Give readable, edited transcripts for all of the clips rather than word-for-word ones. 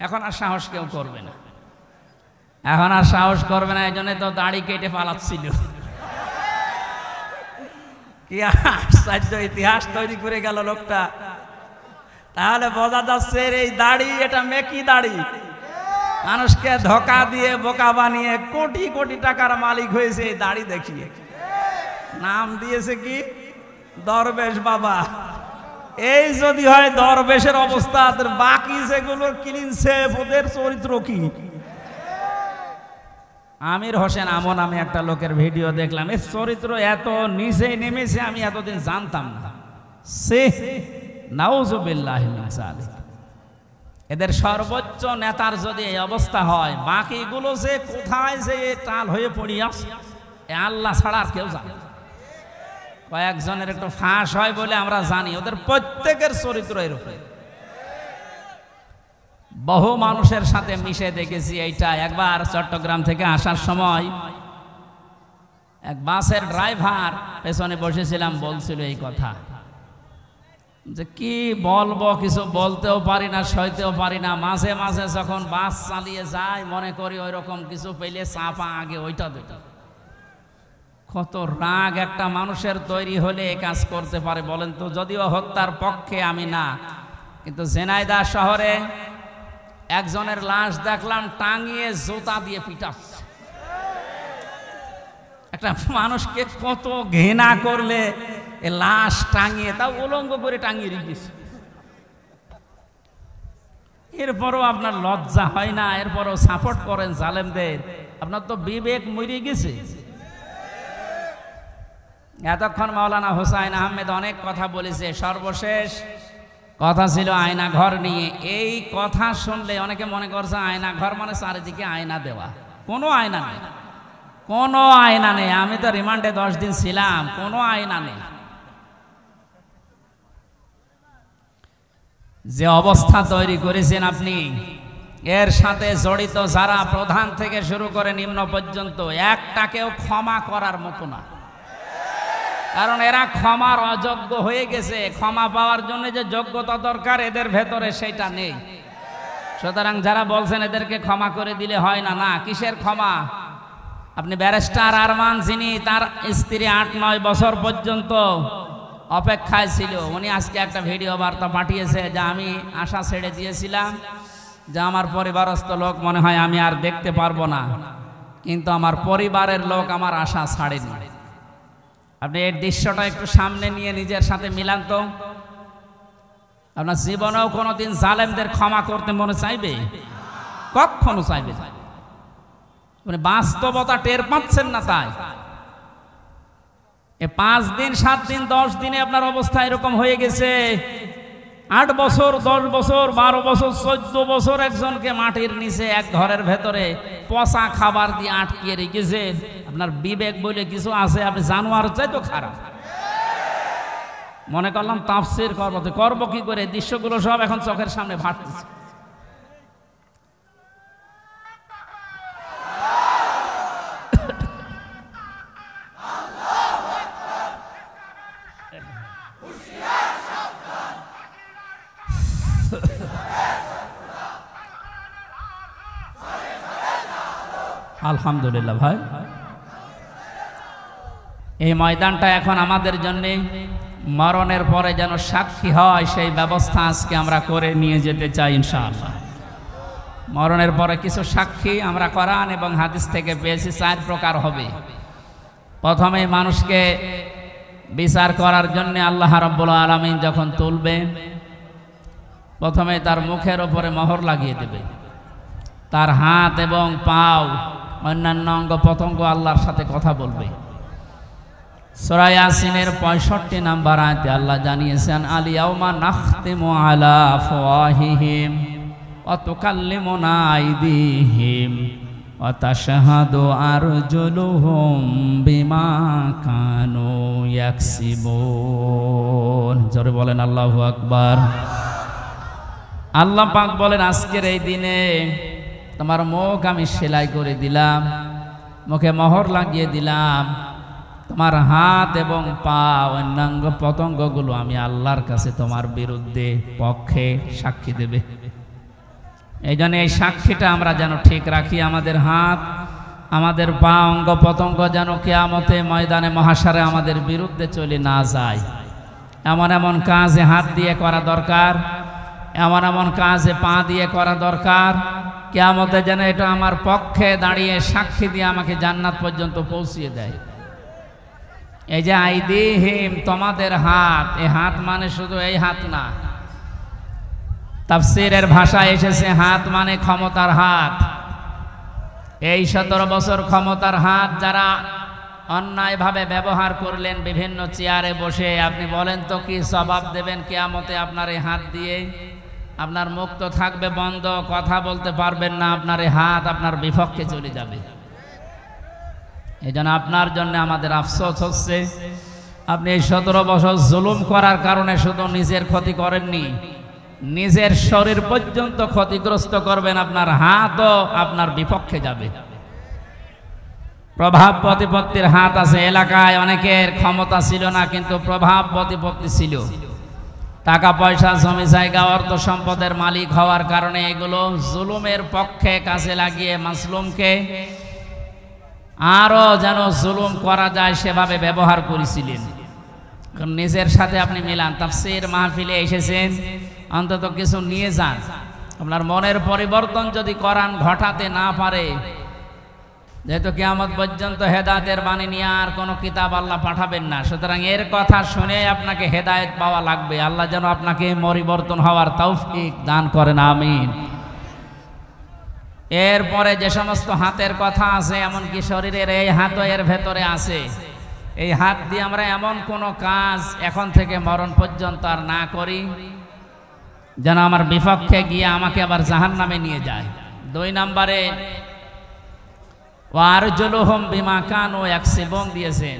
এখন আর সাহস কেউ করবে না, এখন আর সাহস করবে না। এই জন্য তো দাড়ি কেটে পালাচ্ছিল। কি আশ্চর্য ইতিহাস তৈরি করে গেল লোকটা। তাহলে বোঝা যাচ্ছে এই দাড়ি এটা মেকি দাড়ি, মানুষকে ধোকা দিয়ে বোকা বানিয়ে কোটি কোটি টাকার মালিক হয়েছে এই দাড়ি দেখিয়ে। নাম দিয়েছে কি দরবেশ বাবা। এই যদি হয় দরবেশের অবস্থা, বাকি যেগুলো ক্লিন সেফ ওদের চরিত্র কি? আমির হোসেন আমন আমি একটা লোকের ভিডিও দেখলাম, এর চরিত্র এত নিচে নেমেছে আমি এতদিন জানতাম না। সে নাউজুবিল্লাহি মিন যালিক। এদের সর্বোচ্চ নেতার যদি এই অবস্থা হয়, বাকিগুলো যে কোথায় যে টাল হয়ে পড়ি আছে আল্লাহ ছাড়া আর কেউ জানে। কয়েকজনের একটু ফাঁস হয় বলে আমরা জানি, ওদের প্রত্যেকের চরিত্র এরকম। বহু মানুষের সাথে মিশে দেখেছি এইটা। একবার চট্টগ্রাম থেকে আসার সময় এক বাসের ড্রাইভার পেছনে বসেছিলাম, বলছিল এই কথা যে কি বলবো, কিছু বলতেও পারি না সইতেও পারি না। মাঝে মাঝে যখন বাস চালিয়ে যায় মনে করি ওই রকম কিছু পেলে চাপা আগে ওইটা দিত। কত রাগ একটা মানুষের তৈরি হলে এ কাজ করতে পারে বলেন তো? যদিও হত্যার পক্ষে আমি না, কিন্তু ঝিনাইদহ শহরে একজনের লাশ দেখলাম টাঙিয়ে জুতা দিয়ে পিটাচ্ছে। একটা মানুষকে কত ঘৃণা করলে এ লাশ টাঙিয়ে, তাও উলঙ্গ করে টাঙিয়ে রেখেছে। এরপরও আপনার লজ্জা হয় না? এরপরও সাপোর্ট করেন জালেমদের। আপনার তো বিবেক মরে গেছে। এতক্ষণ মাওলানা হুসাইন আহমেদ অনেক কথা বলেছে, সর্বশেষ কথা ছিল আয়না ঘর নিয়ে। এই কথা শুনলে অনেকে মনে করছে আয়না ঘর মানে চারিদিকে আয়না দেওয়া। কোনো আয়না নেই, কোনো আয়না নেই। আমি তো রিমান্ডে 10 দিন ছিলাম, কোনো আয়না নেই। যে অবস্থা তৈরি করেছেন আপনি, এর সাথে জড়িত যারা প্রধান থেকে শুরু করে নিম্ন পর্যন্ত, একটাকেও ক্ষমা করার মতো না। কারণ এরা ক্ষমার অযোগ্য হয়ে গেছে। ক্ষমা পাওয়ার জন্য যে যোগ্যতা দরকার এদের ভেতরে সেটা নেই। সুতরাং যারা বলছেন এদেরকে ক্ষমা করে দিলে হয় না, না, কিসের ক্ষমা? আপনি ব্যারিস্টার আরমান, যিনি তার স্ত্রী 8-9 বছর পর্যন্ত অপেক্ষায় ছিল, উনি আজকে একটা ভিডিও বার্তা পাঠিয়েছে যে আমি আশা ছেড়ে দিয়েছিলাম যে আমার পরিবারস্থ লোক মনে হয় আমি আর দেখতে পারবো না, কিন্তু আমার পরিবারের লোক আমার আশা ছাড়েনি। আপনি এই দৃশ্যটা একটু সামনে নিয়ে নিজের সাথে মিলান তো। আপনার জীবনেও কোনোদিন জালেমদের ক্ষমা করতে মনে চাইবে? কখনো চাইবে না। মানে বাস্তবতা টের পাচ্ছেন না। তাই 5 দিন 7 দিন 10 দিনে আপনার অবস্থা এরকম হয়ে গেছে। 8 বছর 10 বছর 12 বছর 14 বছর একজনকে মাটির নিচে এক ঘরের ভেতরে পচা খাবার দিয়ে আটকিয়ে রেখেছে। আপনার বিবেক বলে কিছু আছে? আপনি জানোয়ার চাই তো খারাপ। মনে করলাম তাফসীর করবো কি করে? দৃশ্যগুলো সব এখন চোখের সামনে ভাসতেছে। আলহামদুলিল্লাহ ভাই, এই ময়দানটা এখন আমাদের জন্য মরণের পরে যেন সাক্ষী হয়, সেই ব্যবস্থা আজকে আমরা করে নিয়ে যেতে চাই ইনশাআল্লাহ। মরণের পরে কিছু সাক্ষী আমরা কোরআন এবং হাদিস থেকে পেয়েছি, 4 প্রকার হবে। প্রথমে মানুষকে বিচার করার জন্য আল্লাহ রাব্বুল আলামিন যখন তুলবে, প্রথমে তার মুখের উপরে মোহর লাগিয়ে দেবে। তার হাত এবং পাও অন্যান্য অঙ্গ প্রত্যঙ্গ আল্লাহর সাথে কথা বলবে। সূরা ইয়াসিনের 65 নম্বর আয়াতে আল্লাহ জানিয়েছেন, আল ইয়াউমা নাখতিমু আলা আফওয়াহিহিম ওয়া তুকাল্লিমুনা আইদিহিম ওয়া তাশহাদু আরজুলুহুম বিমা কানু ইয়াকসিবুন। জোরে বলেন আল্লাহু আকবার। আল্লাহ পাক বলেন, আজকের এই দিনে তোমার মুখ আমি সেলাই করে দিলাম, মুখে মোহর লাগিয়ে দিলাম, তোমার হাত এবং পা অন্যাঙ্গ পতঙ্গগুলো আমি আল্লাহর কাছে তোমার বিরুদ্ধে পক্ষে সাক্ষী দেবে। এই জন্য এই সাক্ষীটা আমরা যেন ঠিক রাখি। আমাদের হাত, আমাদের পা, অঙ্গ প্রত্যঙ্গ যেন কিয়ামতে ময়দানে মহাশারে আমাদের বিরুদ্ধে চলে না যায়। এমন এমন কাজে হাত দিয়ে করা দরকার, এমন এমন কাজে পা দিয়ে করা দরকার, কিয়ামতে যেন এটা আমার পক্ষে দাঁড়িয়ে সাক্ষী দিয়ে আমাকে জান্নাত পর্যন্ত পৌঁছিয়ে দেয়। এই যে আইদিহিম, তোমাদের হাত, এই হাত মানে শুধু এই হাত না, তাফসীরের ভাষায় এসেছে হাত মানে ক্ষমতার হাত। এই 17 বছর ক্ষমতার হাত যারা অন্যায়ভাবে ব্যবহার করলেন বিভিন্ন চেয়ারে বসে, আপনি বলেন তো কি জবাব দেবেন কিয়ামতে আপনার এই হাত দিয়ে? আপনার মুখ তো থাকবে বন্ধ, কথা বলতে পারবেন না, আপনার এই হাত আপনার বিপক্ষে চলে যাবে। এই জন্য আপনার জন্য আমাদের আফসোস হচ্ছে, আপনি এই 17 বছর জুলুম করার কারণে শুধু নিজের ক্ষতি করেননি, নিজের শরীর পর্যন্ত ক্ষতিগ্রস্ত করবেন, আপনার হাতও আপনার বিপক্ষে যাবে। প্রভাব প্রতিপত্তির হাত আছে। এলাকায় অনেকের ক্ষমতা ছিল না, কিন্তু প্রভাব প্রতিপত্তি ছিল। টাকা পয়সা, জমি জায়গা, অর্থ সম্পদের মালিক হওয়ার কারণে এগুলো জুলুমের পক্ষে কাজে লাগিয়ে মাসলুমকে আরো যেন জুলুম করা যায় সেভাবে ব্যবহার করেছিলেন। নিজের সাথে আপনি মিলান, তাফসীর মাহফিলে এসেছেন, অন্তত কিছু নিয়ে যান। আপনার মনের পরিবর্তন যদি কোরআন ঘটাতে না পারে, যেহেতু কিয়ামত পর্যন্ত হেদায়েতের বাণী নিয়ে আর কোনো কিতাব আল্লাহ পাঠাবেন না, সুতরাং এর কথা শুনে আপনাকে হেদায়েত পাওয়া লাগবে। আল্লাহ যেন আপনাকে পরিবর্তন হওয়ার তৌফিক দান করেন, আমিন। এরপরে যে সমস্ত হাতের কথা আছে, এমনকি শরীরের এই হাতও এর ভেতরে আছে। এই হাত দিয়ে আমরা এমন কোনো কাজ এখন থেকে মরণ পর্যন্ত আর না করি যেন আমার বিপক্ষে গিয়ে আমাকে আবার জাহান্নামে নিয়ে যায়। 2 নম্বরে ওয়ারজুলুহুম বিমা কানু ইয়াকসিবুন দিয়েছেন।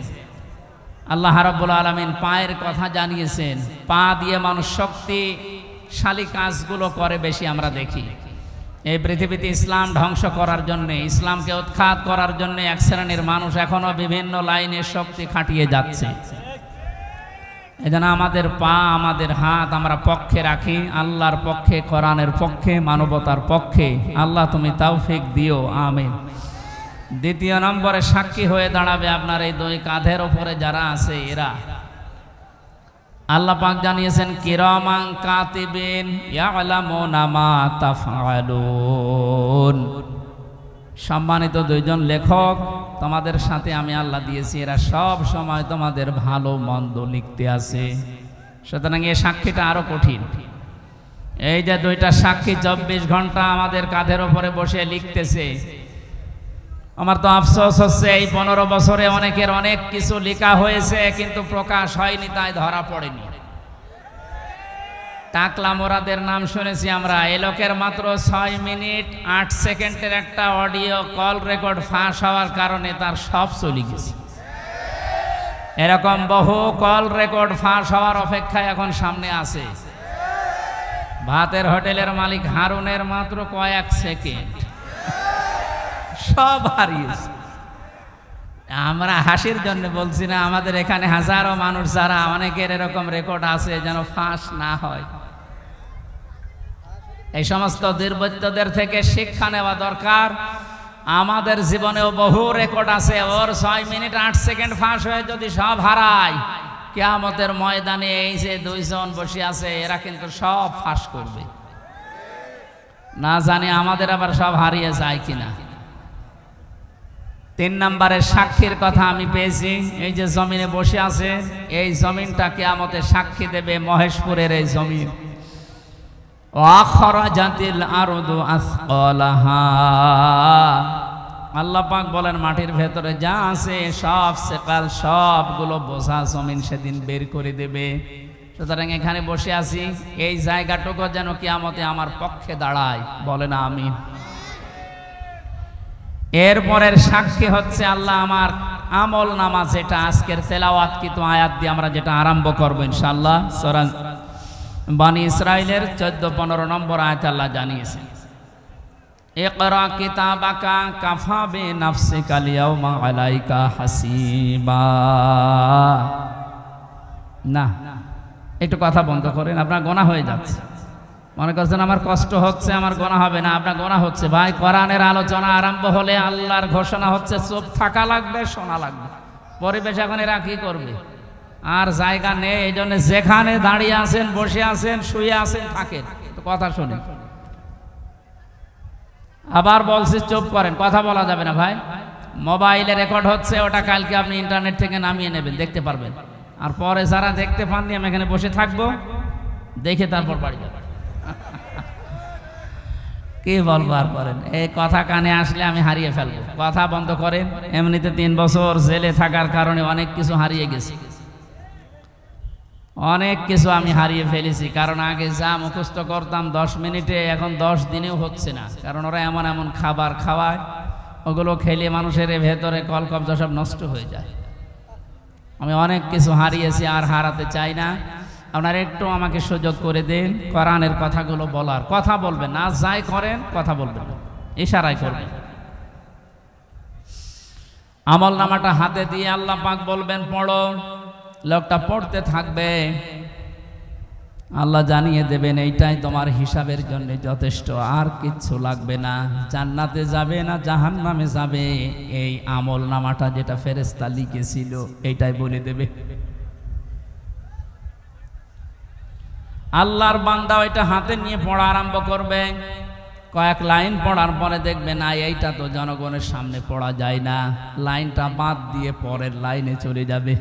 আল্লাহ রাব্বুল আলামিন পায়ের কথা জানিয়েছেন। পা দিয়ে মানুষ শক্তিশালী কাজগুলো করে বেশি আমরা দেখি। এই পৃথিবীতে ইসলাম ধ্বংস করার জন্যে, ইসলামকে উৎখাত করার জন্যে এক শ্রেণীর মানুষ এখনো বিভিন্ন লাইনে শক্তি খাটিয়ে যাচ্ছে। এজন্য আমাদের পা, আমাদের হাত আমরা পক্ষে রাখি, আল্লাহর পক্ষে, কোরআনের পক্ষে, মানবতার পক্ষে। আল্লাহ তুমি তৌফিক দিও, আমিন। 2 নম্বরে সাক্ষী হয়ে দাঁড়াবে আপনার এই 2 কাঁধের ওপরে যারা আছে এরা। আল্লাহ পাক জানিয়েছেন কিরামান কাতিবিন ইয়ালামুনা মা তাফআলুন। সম্মানিত 2 জন লেখক তোমাদের সাথে আমি আল্লাহ দিয়েছি, এরা সব সময় তোমাদের ভালো মন্দ লিখতে আছে। সুতরাং এই সাক্ষীটা আরো কঠিন। এই যে 2টা সাক্ষী 24 ঘন্টা আমাদের কাঁধের ওপরে বসে লিখতেছে। আমার তো আফসোস হচ্ছে এই 15 বছরে অনেকের অনেক কিছু লেখা হয়েছে, কিন্তু প্রকাশ হয়নি, তাই ধরা পড়েনি। টাকলা মোরাদের নাম শুনেছি আমরা। এ লোকের মাত্র 6 মিনিট 8 সেকেন্ডের একটা অডিও কল রেকর্ড ফাঁস হওয়ার কারণে তার সব চলে গেছে। এরকম বহু কল রেকর্ড ফাঁস হওয়ার অপেক্ষায় এখন সামনে আছে। ভাতের হোটেলের মালিক হারুনের মাত্র কয়েক সেকেন্ড, সব হারিয়েছে। আমরা হাসির জন্য বলছি না, আমাদের এখানে হাজারো মানুষ যারা অনেকের এরকম রেকর্ড আছে, যেন ফাঁস না হয়। এই সমস্ত দুর্বৃত্তদের থেকে শিক্ষা নেওয়া দরকার। আমাদের জীবনেও বহু রেকর্ড আছে, ওর 6 মিনিট 8 সেকেন্ড ফাঁস হয়ে যদি সব হারায়, কিয়ামতের ময়দানে এই যে 2 জন বসে আছে এরা কিন্তু সব ফাঁস করবে। না জানি আমাদের আবার সব হারিয়ে যায় কিনা। 3 নম্বরের সাক্ষীর কথা আমি পেয়েছি। এই যে জমিনে বসে আছে, এই জমিনটা কিয়ামতে সাক্ষী দেবে, মহেশপুরের এই জমিন। আখরাজাতিল আরদু আসকালাহা। আল্লাহ পাক বলেন মাটির ভেতরে যা আছে সব সেকাল, সবগুলো বোঝা জমিন সেদিন বের করে দেবে। সুতরাং এখানে বসে আছি, এই জায়গাটুকু যেন কিয়ামতে আমার পক্ষে দাঁড়ায়, বলেন আমিন। এরপরের সাক্ষী হচ্ছে আল্লাহ আমার আমল নামা, যেটা আজকের তেলাওয়াতকৃত আয়াত দিয়ে আমরা যেটা আরম্ভ করবো ইনশাআল্লাহ। সূরা বানি ইসরাইলের 14-15 নম্বর আয়াত আল্লাহ জানিয়েছেন, ইকরা কিতাবাকা কাফা বিনাফসিকা আল-ইয়াওমা আলাইকা হাসিবা। না, একটু কথা বন্ধ করেন, আপনার গোনা হয়ে যাচ্ছে। মনে করছেন আমার কষ্ট হচ্ছে, আমার গোনা হবে না। আপনার গোনা হচ্ছে ভাই। কোরআনের আলোচনা আরম্ভ হলে আল্লাহর ঘোষণা হচ্ছে চুপ থাকা লাগবে, শোনা লাগবে। পরিবেশ এখন এরা কি করবে? আর জায়গা নেই। এই জন্য যেখানে দাঁড়িয়ে আছেন, বসে আছেন, শুয়ে আছেন, থাকেন, কথা শুনেন। আবার বলছি চুপ করেন, কথা বলা যাবে না ভাই। মোবাইলে রেকর্ড হচ্ছে, ওটা কালকে আপনি ইন্টারনেট থেকে নামিয়ে নেবেন, দেখতে পারবেন। আর পরে যারা দেখতে পাননি, আমি এখানে বসে থাকবো, দেখে তারপর বাড়ি যাবেন। কি বলবো আর করেন। এই কথা কানে আসলে আমি হারিয়ে ফেলবো। কথা বন্ধ করেন। এমনিতে 3 বছর জেলে থাকার কারণে অনেক কিছু হারিয়ে গেছি, অনেক কিছু আমি হারিয়ে ফেলেছি। কারণ আগে যা মুখস্থ করতাম 10 মিনিটে, এখন 10 দিনেও হচ্ছে না। কারণ ওরা এমন এমন খাবার খাওয়ায়, ওগুলো খেলে মানুষের ভেতরে কলকব্জা সব নষ্ট হয়ে যায়। আমি অনেক কিছু হারিয়েছি, আর হারাতে চাই না। আপনারা একটু আমাকে সুযোগ করে দিন কোরআনের কথাগুলো বলার। কথা বলবেন না, যাই করেন কথা বলবেন, ইশারায় করবেন। আমল নামাটা হাতে দিয়ে আল্লাহ পাক বলবেন পড়ো। লোকটা পড়তে থাকবে, আল্লাহ জানিয়ে দেবেন এইটাই তোমার হিসাবের জন্য যথেষ্ট, আর কিচ্ছু লাগবে না। জান্নাতে যাবে না জাহান্নামে যাবে, এই আমল নামাটা যেটা ফেরেশতা লিখেছিল এইটাই বলে দেবে। আল্লাহর বান্দা ওইটা হাতে নিয়ে পড়া আরম্ভ করবে। কয়েক লাইন পড়ার পরে দেখবে না, এইটা তো জনগণের সামনে পড়া যায় না, লাইনটা বাদ দিয়ে পরের লাইনে চলে যাবে।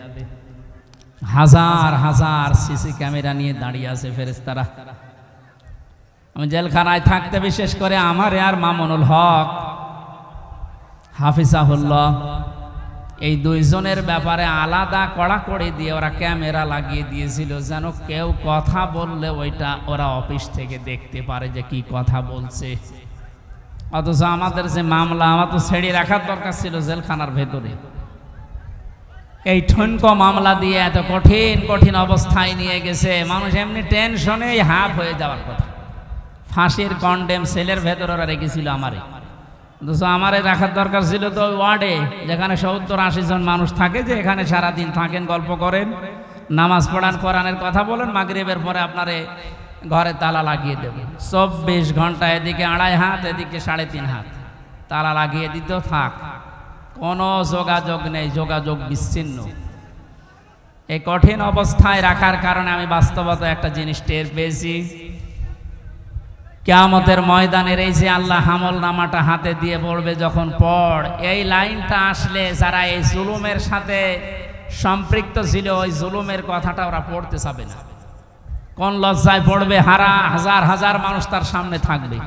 হাজার হাজার সিসি ক্যামেরা নিয়ে দাঁড়িয়ে আছে ফেরেশতারা। আমি জেলখানায় থাকতে বিশেষ করে আমার আর মামুনুল হক হাফিজাহুল্লাহ, এই 2 জনের ব্যাপারে আলাদা কড়াকড়ি দিয়ে ওরা ক্যামেরা লাগিয়ে দিয়েছিল, যেন কেউ কথা বললে ওইটা ওরা অফিস থেকে দেখতে পারে যে কি কথা বলছে। অথচ আমাদের যে মামলা, আমার তো ছেড়ে রাখার দরকার ছিল জেলখানার ভেতরে। এই ঠনকো মামলা দিয়ে এত কঠিন কঠিন অবস্থায় নিয়ে গেছে, মানুষ এমনি টেনশনে হাফ হয়ে যাওয়ার কথা। ফাঁসির কন্ডেম সেলের ভেতর ওরা রেখেছিল আমারে। অথচ আমারে রাখার দরকার ছিল তো ওয়ার্ডে, যেখানে 70-80 জন মানুষ থাকে, যে এখানে সারাদিন থাকেন, গল্প করেন, নামাজ পড়ান, কোরআনের কথা বলেন, মাগরিবের পরে আপনারে ঘরে তালা লাগিয়ে দেব। 24 ঘন্টা এদিকে 2.5 হাত, এদিকে 3.5 হাত তালা লাগিয়ে দিত, থাক, কোনো যোগাযোগ নেই, যোগাযোগ বিচ্ছিন্ন। এই কঠিন অবস্থায় রাখার কারণে আমি বাস্তবতা একটা জিনিস টের পেয়েছি। কিয়ামতের ময়দানের এই যে আল্লাহ আমল নামাটা হাতে দিয়ে বলবে যখন পড়, এই লাইনটা আসলে যারা এই জুলুমের সাথে সম্পৃক্ত ছিল, ওই জুলুমের কথাটা ওরা পড়তে চাবে না। কোন লজ্জায় পড়বে? হাজার হাজার মানুষ তার সামনে থাকবে।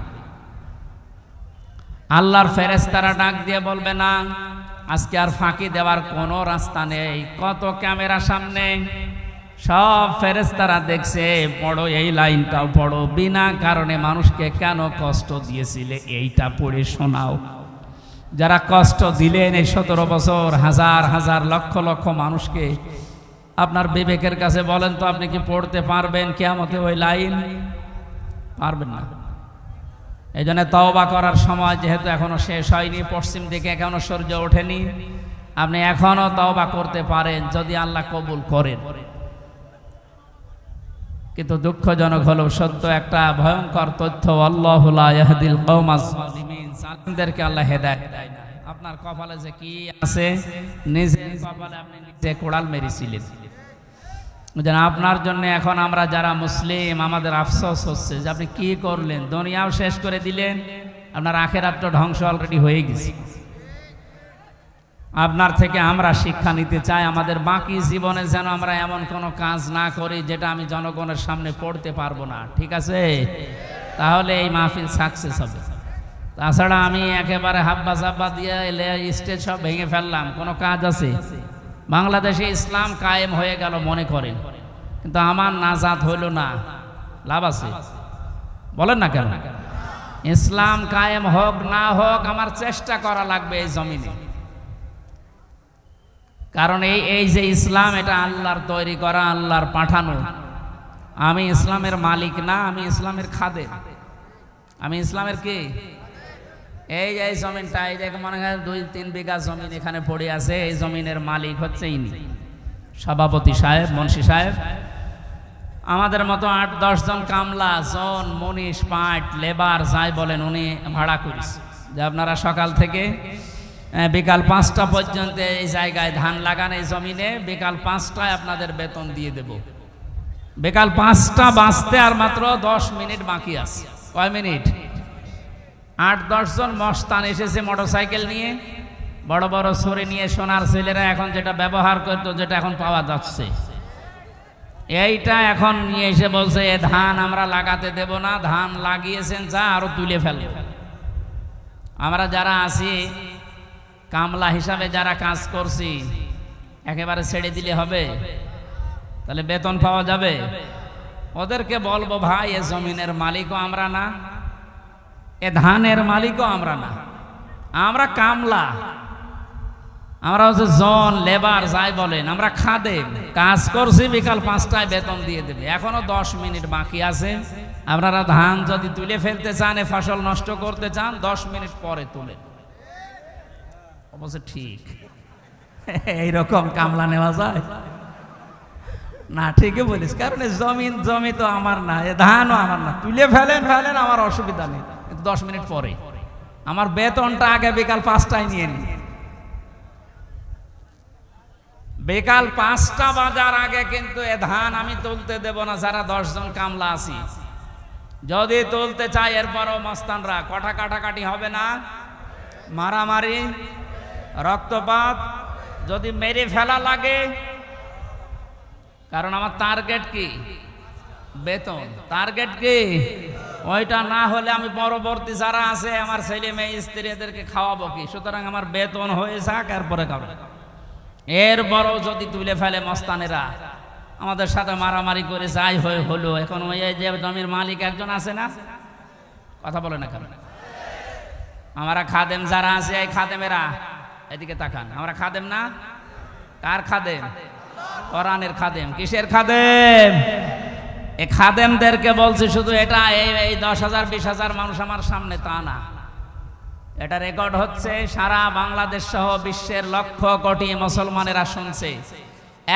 আল্লাহর ফেরেশতারা ডাক দিয়ে বলবে না, আজকে আর ফাঁকি দেওয়ার কোনো রাস্তা নেই। কত ক্যামেরা সামনে, সব ফেরেশতারা দেখছে, পড়ো, এই লাইনটাও পড়ো। বিনা কারণে মানুষকে কেন কষ্ট দিয়েছিলে এইটা পড়ে শোনাও। যারা কষ্ট দিলেন এই 17 বছর, হাজার হাজার লক্ষ লক্ষ মানুষকে, আপনার বিবেকের কাছে বলেন তো, আপনি কি পড়তে পারবেন কিয়ামতে ওই লাইন? পারবেন না। এই জন্য তওবা করার সময় যেহেতু এখনো শেষ হয়নি, পশ্চিম দিকে এখনো সূর্য ওঠেনি, আপনি এখনো তওবা করতে পারেন যদি আল্লাহ কবুল করেন। কিন্তু দুঃখজনক হলো সত্য একটা ভয়ঙ্কর তথ্য, আল্লাহু লা ইয়াহদিল কওমাজ যালিমিন, জালিমদেরকে আল্লাহ হেদায়েত দেয় না। আপনার কপালে যে কি আছে, নিজের কপালে আপনি নিজে কোড়াল মেরেছিলেন। যেন আপনার জন্য এখন আমরা যারা মুসলিম, আমাদের আফসোস হচ্ছে যে আপনি কি করলেন, দুনিয়াও শেষ করে দিলেন, আপনার আখিরাত তো ধ্বংস অলরেডি হয়ে গেছে। আপনার থেকে আমরা শিক্ষা নিতে চাই, আমাদের বাকি জীবনে যেন আমরা এমন কোনো কাজ না করি যেটা আমি জনগণের সামনে পড়তে পারবো না, ঠিক আছে? তাহলে এই মাহফিল সাকসেস হবে। তাছাড়া আমি একেবারে হাব্বা জাব্বা দিয়ে স্টেজ সব ভেঙে ফেললাম, কোনো কাজ আছে? বাংলাদেশে ইসলাম কায়েম হয়ে গেল মনে করেন, কিন্তু আমার নাজাত হইল না, লাভ আছে? বলেন না কেন? ইসলাম কায়েম হোক না হোক, আমার চেষ্টা করা লাগবে এই জমিনে। কারণ এই যে ইসলাম, এটা আল্লাহর তৈরি করা, আল্লাহর পাঠানো। আমি ইসলামের মালিক না, আমি ইসলামের খাদেম। আমি ইসলামের কি? এই যে জমিনটা, এই যে মনে হয় 2-3 বিঘা জমিন এখানে পড়ে আছে, এই জমিনের মালিক হচ্ছে ইনি, সভাপতি সাহেব, মুন্সি সাহেব। আমাদের মতো 8-10 জন কামলা, জন, মনীষ, পাট, লেবার যাই বলেন উনি ভাড়া করিস, যে আপনারা সকাল থেকে বিকাল 5টা পর্যন্ত এই জায়গায় ধান লাগান, এই জমিনে বিকাল 5টায় আপনাদের বেতন দিয়ে দেব। বিকাল 5টা বাজতে আর মাত্র 10 মিনিট বাকি আছে। কয় মিনিট? 8-10 জন মস্তান এসেছে মোটরসাইকেল নিয়ে, বড় বড় ছড়ি নিয়ে, সোনার ছেলেরা এখন যেটা ব্যবহার করতো, যেটা এখন পাওয়া যাচ্ছে, এইটা এখন নিয়ে এসে বলছে এ ধান আমরা লাগাতে দেব না, ধান লাগিয়েছেন যা আরো তুলে ফেলে। আমরা যারা আছি কামলা হিসাবে যারা কাজ করছি একেবারে ছেড়ে দিলে হবে? তাহলে বেতন পাওয়া যাবে? ওদেরকে বলবো ভাই এ জমিনের মালিকও আমরা না, এ ধানের মালিকও আমরা না, আমরা কামলা, আমরা হচ্ছে জন, লেবার যাই বলেন, আমরা খাদেম, কাজ করছি, বিকাল 5টায় বেতন দিয়ে দেবে। এখনো 10 মিনিট বাকি আছে। আপনারা ধান যদি তুলে ফেলতে চান, এ ফসল নষ্ট করতে চান, 10 মিনিট পরে তুলে। অবশ্য ঠিক এইরকম কামলা নেওয়া যায় না? ঠিকই বলিস, কারণ জমি তো আমার না, এ ধানও আমার না, তুলে ফেলেন আমার অসুবিধা নেই, কিন্তু 10 মিনিট পরে আমার বেতনটা আগে বিকাল 5টায় নিয়ে নি। বিকাল 5টা বাজার আগে কিন্তু এ ধান আমি তুলতে দেব না, যারা 10 জন কামলা আছি। যদি তুলতে চাই এরপরও মস্তানরা কাটাকাটি হবে না, মারামারি, রক্তপাত, যদি মেরে ফেলা লাগে, কারণ আমার টার্গেট কি? বেতন। টার্গেট কি? ওইটা না হলে আমি পরবর্তী যারা আছে আমার ছেলে মেয়ে স্ত্রী এদেরকে খাওয়াবো কি? সুতরাং আমার বেতন হয়ে যাক, এরপরে খাবো। এরপরও যদি তুলে ফেলে মস্তানেরা, আমাদের সাথে মারামারি করে যাই হলো। এখন ওই যে জমির মালিক একজন আছে না, কথা বলে না কেন? আমরা খাদেম যারা আছে, এই খাদেমেরা এদিকে তাকান, আমরা খাদেম না? কার খাদেম? কোরআনের খাদেম। কিসের খাদেম? এই খাদেমদেরকে বলছি শুধু এটা এই 10,000 20,000 মানুষ আমার সামনে তা না, এটা রেকর্ড হচ্ছে, সারা বাংলাদেশ সহ বিশ্বের লক্ষ কোটি মুসলমানেরা শুনছে।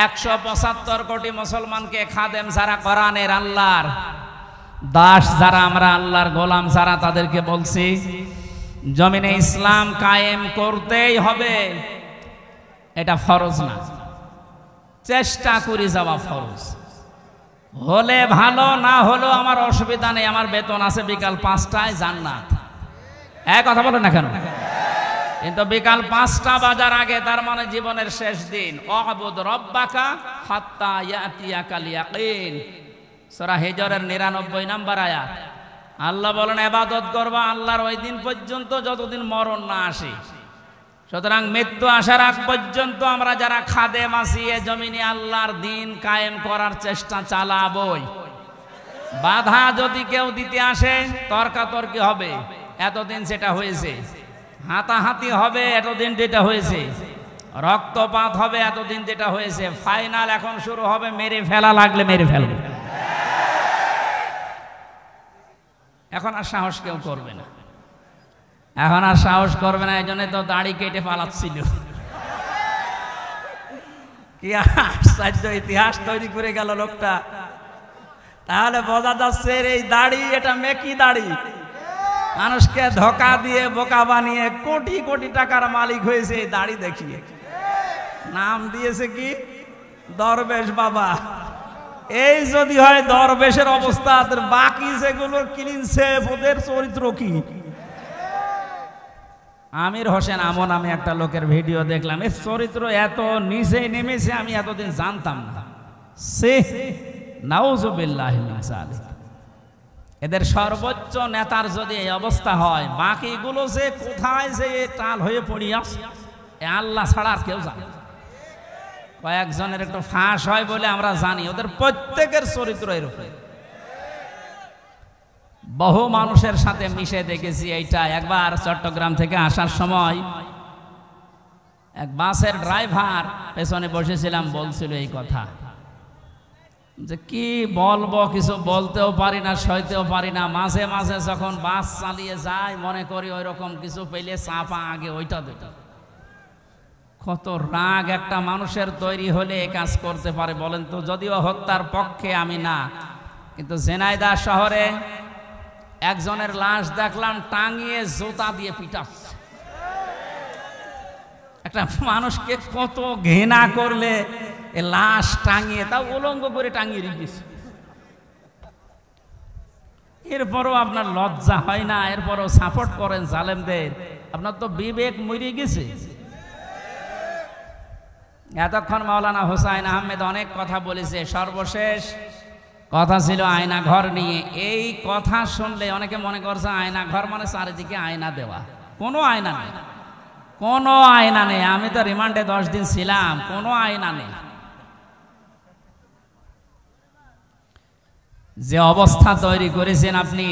175 কোটি মুসলমানকে খাদেম যারা, কোরআনের আল্লাহর দাস যারা, আমরা আল্লাহর গোলাম যারা, তাদেরকে বলছি জমিনে ইসলাম কায়েম করতেই হবে। এটা ফরজ না, চেষ্টা করে যাওয়া ফরজ। হলে ভালো, না হলেও আমার অসুবিধা নেই, আমার বেতন আছে বিকাল 5টায়, জান্নাত। কথা বলে না কেন? কিন্তু বিকাল 5টা বাজার আগে, তার মানে জীবনের শেষ দিন, ওয়াবুদ রব্বাকা হাত্তা ইয়াতিয়াকাল ইয়াকিন, সূরা হিজরের 99 নম্বর আয়াত। আল্লাহ বলেন ইবাদত করবা আল্লাহর ওই দিন পর্যন্ত যতদিন মরণ না আসে। সুতরাং মৃত্যু আসার আগ পর্যন্ত আমরা যারা খাদেম আছি, এ জমিনে আল্লাহর দিন কায়েম করার চেষ্টা চালাবই। বাধা যদি কেউ দিতে আসে, তর্কাতর্কি হবে, এতদিন যেটা হয়েছে, হাতাহাতি হবে, এতদিন যেটা হয়েছে, রক্তপাত হবে, এতদিন যেটা হয়েছে, ফাইনাল এখন শুরু হবে, মেরে ফেলা লাগলে মেরে ফেলবে। এখন আর সাহস কেউ করবে না, এখন আর সাহস করবে না। এই জন্য তো দাড়ি কেটে পালাচ্ছিল। কি আশ্চর্য ইতিহাস তৈরি করে গেল লোকটা। তাহলে বোঝা যাচ্ছে এই দাড়ি, এটা মেকি দাড়ি, মানুষকে ধোকা দিয়ে বোকা বানিয়ে কোটি কোটি টাকার মালিক হয়েছে এই দাড়ি দেখিয়ে। নাম দিয়েছে কি? দরবেশ বাবা। এই যদি হয় দরবেশের অবস্থা, বাকি যেগুলো কিনছে ওদের চরিত্র কি? আমির হোসেন আমন আমি একটা লোকের ভিডিও দেখলাম, এর চরিত্র এত নিচে নেমেছে আমি এতদিন জানতাম না। সে নাউজুবিল্লাহি মিন যালিক। এদের সর্বোচ্চ নেতার যদি এই অবস্থা হয়, বাকিগুলো যে কোথায় যে টাল হয়ে পড়িয়াস, আল্লাহ ছাড়া আর কেউ জানে। কয়েকজনের একটু ফাঁস হয় বলে আমরা জানি, ওদের প্রত্যেকের চরিত্র এরকম। বহু মানুষের সাথে মিশে দেখেছি এইটা। একবার চট্টগ্রাম থেকে আসার সময় এক বাসের ড্রাইভার, পেছনে বসেছিলাম, বলছিল এই কথা যে কি বলবো, কিছু বলতেও পারি না, সইতেও পারি না। মাঝে মাঝে যখন বাস চালিয়ে যায় মনে করি ওই রকম কিছু পেলে চাপা আগে ওইটা দিত। কত রাগ একটা মানুষের তৈরি হলে এ কাজ করতে পারে বলেন তো? যদিও হত্যার পক্ষে আমি না, কিন্তু ঝিনাইদহ শহরে একজনের লাশ দেখলাম টাঙিয়ে জুতা দিয়ে পিটাচ্ছে। একটা মানুষকে কত ঘৃণা করলে এ লাশ টাঙিয়ে, তাও উলঙ্গ করে টাঙিয়ে রেখেছে। এরপরও আপনার লজ্জা হয় না? এরপরও সাপোর্ট করেন জালেমদের। আপনার তো বিবেক মরে গেছে। এতক্ষণ মাওলানা হোসাইন আহমেদ অনেক কথা বলেছে, সর্বশেষ কথা ছিল আয়না ঘর নিয়ে। এই কথা শুনলে অনেকে মনে করছে আয়না ঘর মানে চারিদিকে আয়না দেওয়া। কোনো আয়না নেই, কোনো আয়না নেই। আমি তো রিমান্ডে 10 দিন ছিলাম, কোনো আয়না নেই। যে অবস্থা তৈরি করেছেন আপনি,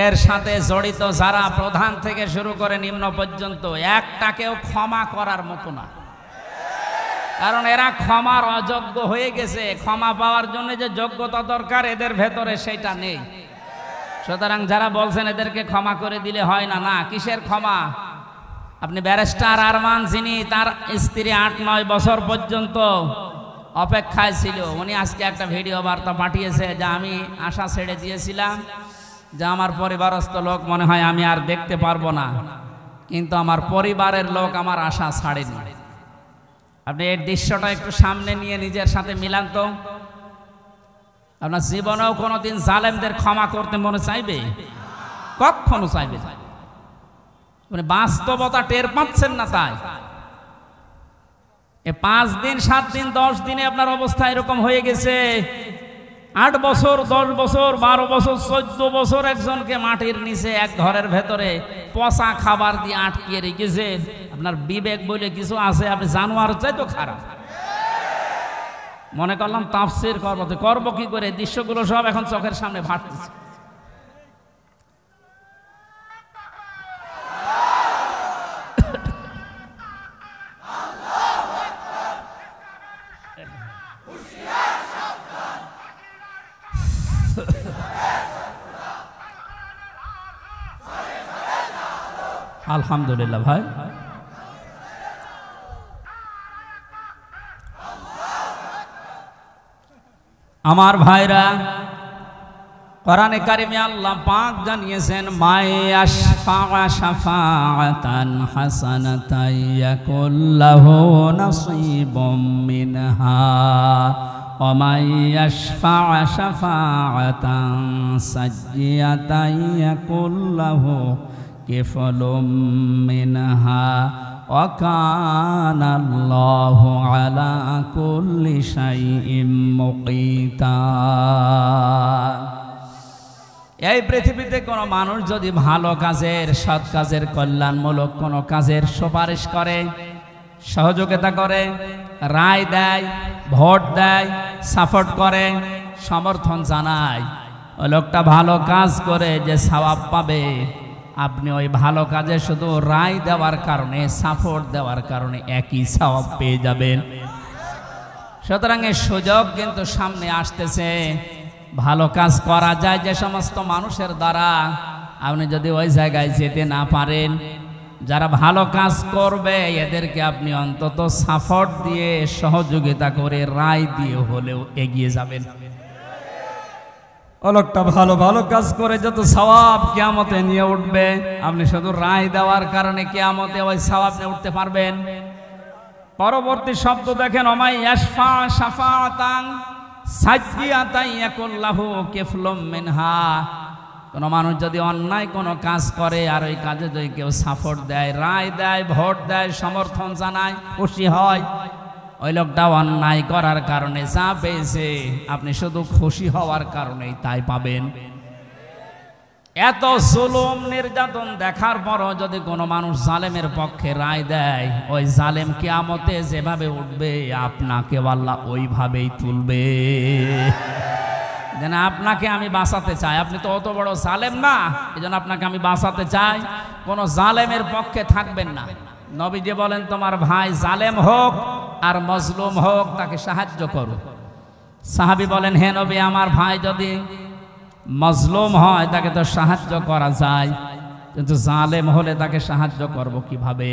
এর সাথে জড়িত যারা প্রধান থেকে শুরু করে নিম্ন পর্যন্ত, একটাকেও ক্ষমা করার মতো না। কারণ এরা ক্ষমার অযোগ্য হয়ে গেছে। ক্ষমা পাওয়ার জন্য যে যোগ্যতা দরকার এদের ভেতরে সেটা নেই। সুতরাং যারা বলছেন এদেরকে ক্ষমা করে দিলে হয় না, না, কিসের ক্ষমা? আপনি ব্যারিস্টার আরমান, যিনি তার স্ত্রী 8-9 বছর পর্যন্ত অপেক্ষায় ছিল, উনি আজকে একটা ভিডিও বার্তা পাঠিয়েছে যে আমি আশা ছেড়ে দিয়েছিলাম যে আমার পরিবারস্থ লোক মনে হয় আমি আর দেখতে পারবো না, কিন্তু আমার পরিবারের লোক আমার আশা ছাড়েনি। আপনি এই দৃশ্যটা একটু সামনে নিয়ে নিজের সাথে মিলান তো। আপনার জীবনেও কোনোদিন জালেমদের ক্ষমা করতে মনে চাইবে? কখনো চাইবে না। মানে বাস্তবতা টের পাচ্ছেন না। তাই 5 দিন 7 দিন 10 দিনে আপনার অবস্থা এরকম হয়ে গেছে। 8 বছর 10 বছর 12 বছর 14 বছর একজনকে মাটির নিচে এক ঘরের ভেতরে পচা খাবার দিয়ে আটকিয়ে রেখেছে। আপনার বিবেক বলে কিছু আছে? আপনি জানোয়ার চাই তো খারাপ। মনে করলাম তাফসীর করবো কি করে? দৃশ্যগুলো সব এখন চোখের সামনে ভাসতেছে। আলহামদুলিল্লাহ ভাই, আমার ভাইরা, কোরআনে কারিমে আল্লাহ পাক জানিয়েছেন মায়াশফা শাফাআতান হাসানাতান ইয়াকুল্লাহু নাসীবুম মিনহা ওয়া মায়াশফা শাফাআতান সাইয়্যাতান ইয়াকুল্লাহু কিফলুম মিনহা ওয়া কানাল্লাহু আলা কুল্লি শাইইন মুকিতা। এই পৃথিবীতে কোনো মানুষ যদি ভালো কাজের, সৎ কাজের, কল্যাণমূলক কোনো কাজের সুপারিশ করে, সহযোগিতা করে, রায় দেয়, ভোট দেয়, সাপোর্ট করে, সমর্থন জানায়, ওই লোকটা ভালো কাজ করে যে সওয়াব পাবে, আপনি ওই ভালো কাজে শুধু রায় দেওয়ার কারণে, সাপোর্ট দেওয়ার কারণে একই সওয়াব পেয়ে যাবেন। সুতরাং এই সুযোগ কিন্তু সামনে আসতেছে। ভালো কাজ করা যায় যে সমস্ত মানুষের দ্বারা, আপনি যদি ওই জায়গায় যেতে না পারেন, যারা ভালো কাজ করবে এদেরকে আপনি অন্তত সাপোর্ট দিয়ে, সহযোগিতা করে, রায় দিয়ে হলেও এগিয়ে যাবেন। ও লোকটা ভালো ভালো কাজ করে যত সওয়াব কিয়ামতে নিয়ে উঠবে, আপনি শুধু রায় দেওয়ার কারণে কিয়ামতে ওই সওয়াব নিয়ে উঠতে পারবেন? পরবর্তী শব্দ দেখেন, ওমাই ইয়াশফা শাফাআতান সাইয়্যাতান ইয়াকুল্লাহু কিফলুম মিনহা। কোন মানুষ যদি অন্যায় কোনো কাজ করে আর ওই কাজে যদি কেউ সাপোর্ট দেয়, রায় দেয়, ভোট দেয়, সমর্থন জানায়, খুশি হয়, ওই লোকটা অন্যায় করার কারণে যা পেয়েছে আপনি শুধু খুশি হওয়ার কারণেই তাই পাবেন। এত জুলুম নির্যাতন দেখার পরও যদি কোনো মানুষ জালেমের পক্ষে রায় দেয়, ওই জালেম কিয়ামতে যেভাবে উঠবে আপনাকে আল্লাহ ওইভাবেই তুলবে। যেন আপনাকে আমি বাঁচাতে চাই, আপনি তো অত বড় জালেম না, এই জন্য আপনাকে আমি বাঁচাতে চাই। কোনো জালেমের পক্ষে থাকবেন না। নবীজি বলেন, তোমার ভাই জালেম হোক আর মজলুম হোক তাকে সাহায্য করো। সাহাবী বলেন, হে নবী, আমার ভাই যদি মজলুম হয় তাকে তো সাহায্য করা যায়, কিন্তু জালেম হলে তাকে সাহায্য করব কিভাবে?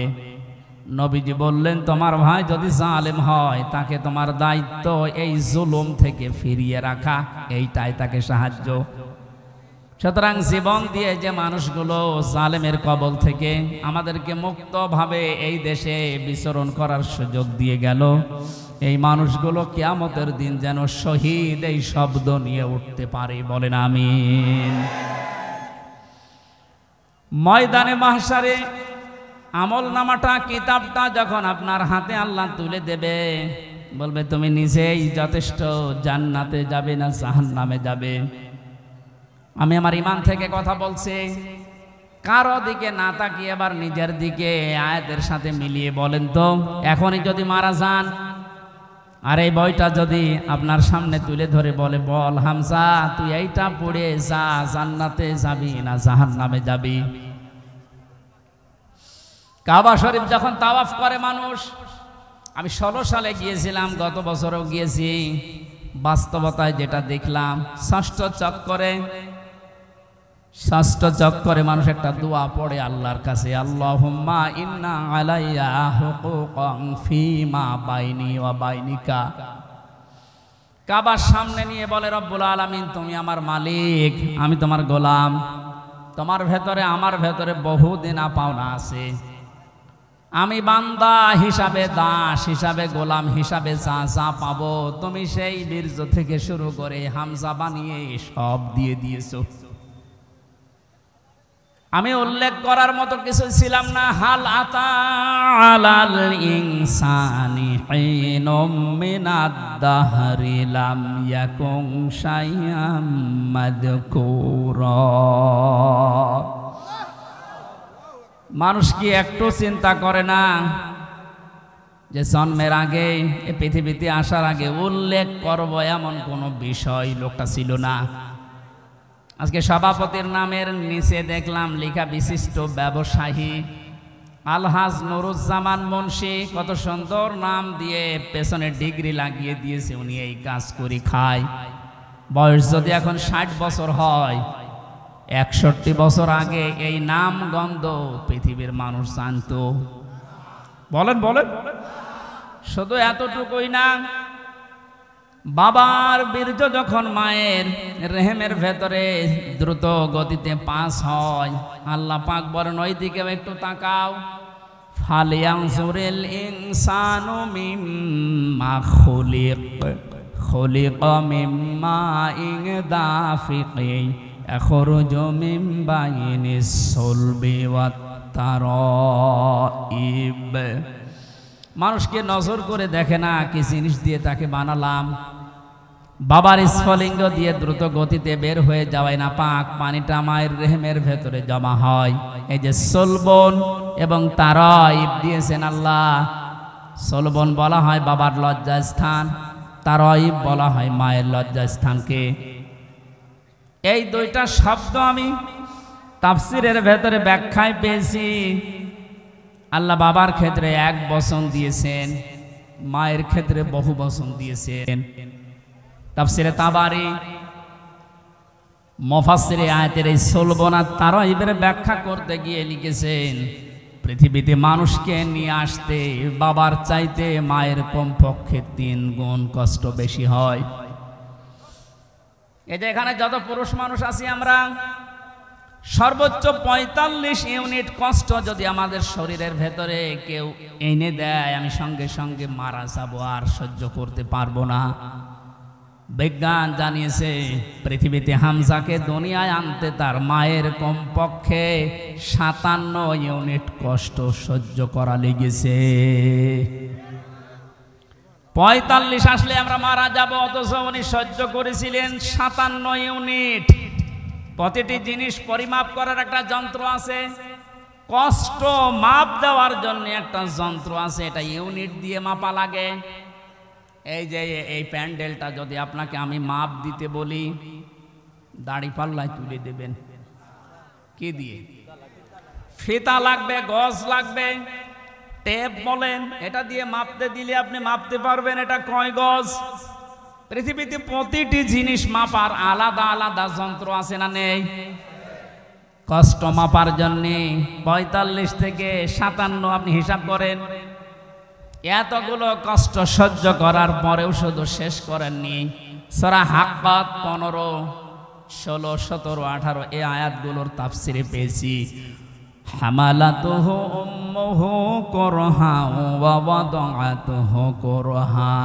নবীজি বললেন তোমার ভাই যদি জালেম হয় তাকে তোমার দায়িত্ব এই জুলুম থেকে ফিরিয়ে রাখা, এইটাই তাকে সাহায্য। সুতরাং জীবন দিয়ে যে মানুষগুলো জালেমের কবল থেকে আমাদেরকে মুক্তভাবে এই দেশে বিচরণ করার সুযোগ দিয়ে গেল, এই মানুষগুলো কিয়ামতের দিন যেন শহীদ এই শব্দ নিয়ে উঠতে পারে, বলেন আমিন। ময়দানে মাহশারে আমল নামাটা, কিতাবটা যখন আপনার হাতে আল্লাহ তুলে দেবে, বলবে তুমি নিজেই যথেষ্ট, জান্নাতে যাবে না জাহান্নামে যাবে। আমি আমার ঈমান থেকে কথা বলছি, কারো দিকে না তাকিয়ে এবার নিজের দিকে আয়াতের সাথে মিলিয়ে বলেন তো, এখনই যদি মারা যান আর এই বইটা যদি আপনার সামনে তুলে ধরে বলে, বল হামজা তুই এইটা পড়ে যা, জান্নাতে যাবি না জাহান্নামে যাবি। কাবা শরীফ যখন তাওয়াফ করে মানুষ, আমি 16 সালে গিয়েছিলাম, গত বছরও গিয়েছি, বাস্তবতায় যেটা দেখলাম, ষষ্ঠ চক্করে মানুষ একটা দোয়া পড়ে আল্লাহর কাছে, আল্লাহুম্মা ইন্না আলাইয়া হুকুকান ফীমা বাইনি ওয়া বাইনিকা। কাবার সামনে নিয়ে বলে, রব্বুল আলামিন তুমি আমার মালিক, আমি তোমার গোলাম, তোমার ভেতরে আমার ভেতরে বহুদিন পাওনা আছে, আমি বান্দা হিসাবে, দাস হিসাবে, গোলাম হিসাবে যা যা পাবো তুমি সেই বীর্য থেকে শুরু করে হামজা বানিয়ে সব দিয়ে দিয়েছো। আমি উল্লেখ করার মতো কিছু ছিলাম না। হাল আতা আলাল ইনসানি হিনুম মিনাদ দাহরি লাম ইয়াকুন শাইআম মাযকুরা। মানুষ কি একটু চিন্তা করে না যে জন্মের আগে, এ পৃথিবীতে আসার আগে উল্লেখ করব এমন কোনো বিষয় লোকটা ছিল না। আজকে সভাপতির নামের নিচে দেখলাম লেখা বিশিষ্ট ব্যবসায়ী আলহাজ নুরুজ্জামান মুন্সি, কত সুন্দর নাম দিয়ে পেছনে ডিগ্রি লাগিয়ে দিয়েছে, উনি এই কাজ করে খায়। বয়স যদি এখন 60 বছর হয়, 61 বছর আগে এই নাম গন্ধ পৃথিবীর মানুষ জানতো। বলেন বলেন। শুধু এতটুকুই না, বাবার বীর্য যখন মায়ের রেহেমের ভেতরে দ্রুত গতিতে পাস হয়, আল্লাহ পাক বলেন ওই দিকে একটু তাকাও, ফালিয়ানজুরিল ইনসানু মিম্মা খুলিকা মিম্মা ইন দাফিকিন ইয়াখরুজু মিন বাইনিস সুলবি ওয়াত তারাইব। মানুষকে নজর করে দেখে না কি জিনিস দিয়ে তাকে বানালাম। বাবার স্ফলিঙ্গ দিয়ে দ্রুত গতিতে বের হয়ে যাওয়ায় না পাক পানিটা মায়ের রেহেমের ভেতরে জমা হয়। এই যে সলবন এবং তারাইব দিয়েছেন আল্লাহ। সলবন বলা হয় বাবার লজ্জাস্থান, তারাইব বলা হয় মায়ের লজ্জাস্থানকে। এই দুইটা শব্দ আমি তাফসিরের ভেতরে ব্যাখ্যায় পেয়েছি। আল্লাহ বাবার ক্ষেত্রে 1 বচন দিয়েছেন, মায়ের ক্ষেত্রে বহু বচন দিয়েছেন। তাফসিরে তাবারি মুফাসসিরে আয়াতের এই সলবন আর তারাইবের ব্যাখ্যা করতে গিয়ে লিখেছেন, পৃথিবীতে মানুষকে নিয়ে আসতে বাবার চাইতে মায়ের কমপক্ষে 3 গুণ কষ্ট বেশি হয়। এই যে এখানে যত পুরুষ মানুষ আছি আমরা, সর্বোচ্চ 45 ইউনিট কষ্ট যদি আমাদের শরীরের ভেতরে কেউ এনে দেয়, আমি সঙ্গে সঙ্গে মারা যাব, আর সহ্য করতে পারবো না। বিজ্ঞান জানিয়েছে পৃথিবীতে হামজাকে দুনিয়ায় আনতে তার মায়ের কমপক্ষে 57 ইউনিট কষ্ট সহ্য করা লেগেছে। 45 আসলে আমরা মারা যাব, অথচ উনি সহ্য করেছিলেন 57 ইউনিট। প্রতিটি জিনিস পরিমাপ করার একটা যন্ত্র আছে, কষ্ট মাপ দেওয়ার জন্য একটা যন্ত্র আছে, এটা ইউনিট দিয়ে মাপা লাগে। এই যে এই প্যান্ডেলটা যদি আপনাকে আমি মাপ দিতে বলি, দাড়ি পাল্লায় তুলে দেবেন কি দিয়ে? ফিতা লাগবে, গজ লাগবে, টেপ বলেন, এটা দিয়ে মাপতে দিলে আপনি মাপতে পারবেন এটা কয় গজ। পৃথিবীতে প্রতিটি জিনিস মাপার আলাদা আলাদা যন্ত্র আছে না নেই? কষ্ট মাপার জন্যে ৪৫ থেকে ৫৭ আপনি হিসাব করেন। এতগুলো কষ্ট সহ্য করার পরেও শুধু শেষ করেননি। সূরা হাক্কাত ১৫, ১৬, ১৭, ১৮ এই আয়াতগুলোর তাফসিরে পেয়েছি হামালাতুহু উম্মুহু কুরহা ওয়া ওয়াদাআতুহু কুরহা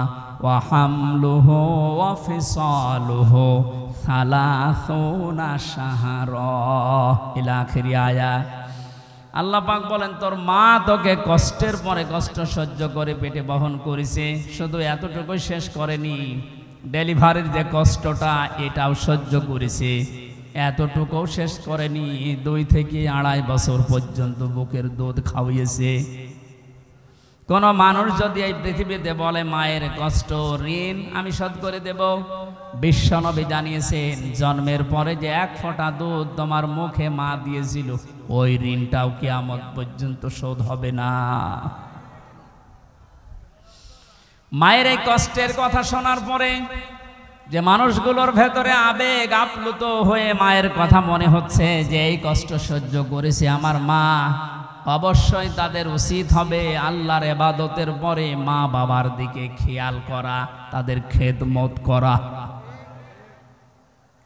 ওয়া হামলুহু ওয়া ফিসালুহু ৩০ শাহরা ইলা আখিরি আয়াত। আল্লাহ পাক বলেন তোর মা তোকে কষ্টের পরে কষ্ট সহ্য করে পেটে বহন করেছে, শুধু এতটুকু শেষ করেনি, ডেলিভারির যে কষ্টটা এটাও সহ্য করেছে, এতটুকুও শেষ করেনি, ২ থেকে ২.৫ বছর পর্যন্ত বুকের দুধ খাওয়িয়েছে। কোন মানুষ যদি এই পৃথিবীতে বলে মায়ের কষ্ট ঋণ আমি শোধ করে দেব, বিশ্বনবী জানিয়েছেন জন্মের পরে যে ১ ফোঁটা দুধ তোমার মুখে মা দিয়েছিল ওই ঋণটাও কিয়ামত পর্যন্ত শোধ হবে না। মায়ের এই কষ্টের কথা শোনার পরে যে মানুষগুলোর ভেতরে আবেগ আপ্লুত হয়ে মায়ের কথা মনে হচ্ছে যে এই কষ্ট সহ্য করেছে আমার মা, অবশ্যই তাদের উচিত হবে আল্লাহর ইবাদতের পরে মা বাবার দিকে খেয়াল করা, তাদের খেদমত করা।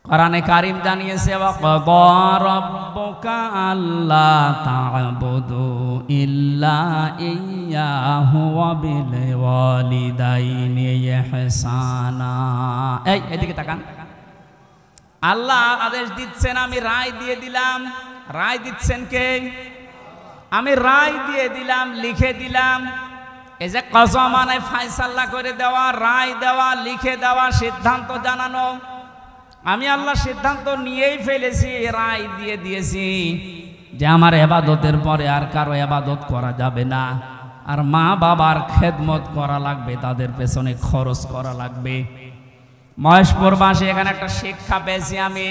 কোরআনে কারীম জানিয়েছে ওয়াকাদা রাব্বুকা আল্লা তা'বুদু ইল্লা ইয়্যাহু ওয়া বিল ওয়ালিদাইনি ইহসানা। এই এদিকে তাকান, আল্লাহ আদেশ দিচ্ছেন, আমি রায় দিয়ে দিলাম। রায় দিচ্ছেন কে? আমি রায় দিয়ে দিলাম, লিখে দিলাম। এই যে কসম মানে ফয়সালা করে দেওয়া, রায় দেওয়া, লিখে দেওয়া, সিদ্ধান্ত জানানো। আমি আল্লাহ সিদ্ধান্ত নিয়েই ফেলেছি, রায় দিয়ে দিয়েছি যে আমার ইবাদতের পরে আর কারো ইবাদত করা যাবে না, আর মা বাবার খেদমত করা লাগবে, তাদের পেছনে খরচ করা লাগবে। মহেশপুরবাসী এখানে একটা শিক্ষা পেয়েছি আমি,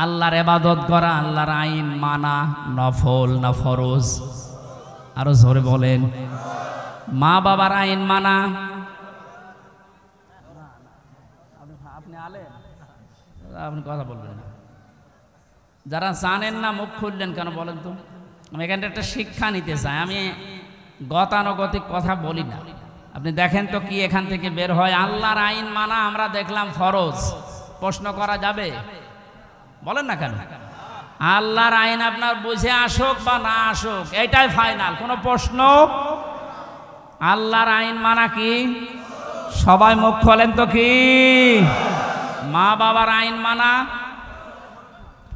আল্লাহর ইবাদত করা, আল্লাহর আইন মানা নফল না ফরজ? আরো জোরে বলেন। মা বাবার আইন মানা, আপনি আলেম, আপনি কথা বলবেন না। যারা জানেন না মুখ খুললেন কেন বলেন তো? আমি এখানে একটা শিক্ষা নিতে চাই, আমি গতানুগতিক কথা বলি না। আপনি দেখেন তো কি এখান থেকে বের হয়। আল্লাহর আইন মানা আমরা দেখলাম ফরজ, প্রশ্ন করা যাবে? বলেন না কেন? আল্লাহর আইন আপনার বুঝে আসুক বা না আসুক এটাই ফাইনাল, কোনো প্রশ্ন। আল্লাহর আইন মানা কি? সবাই মুখ খোলেন তো কি? মা বাবার আইন মানা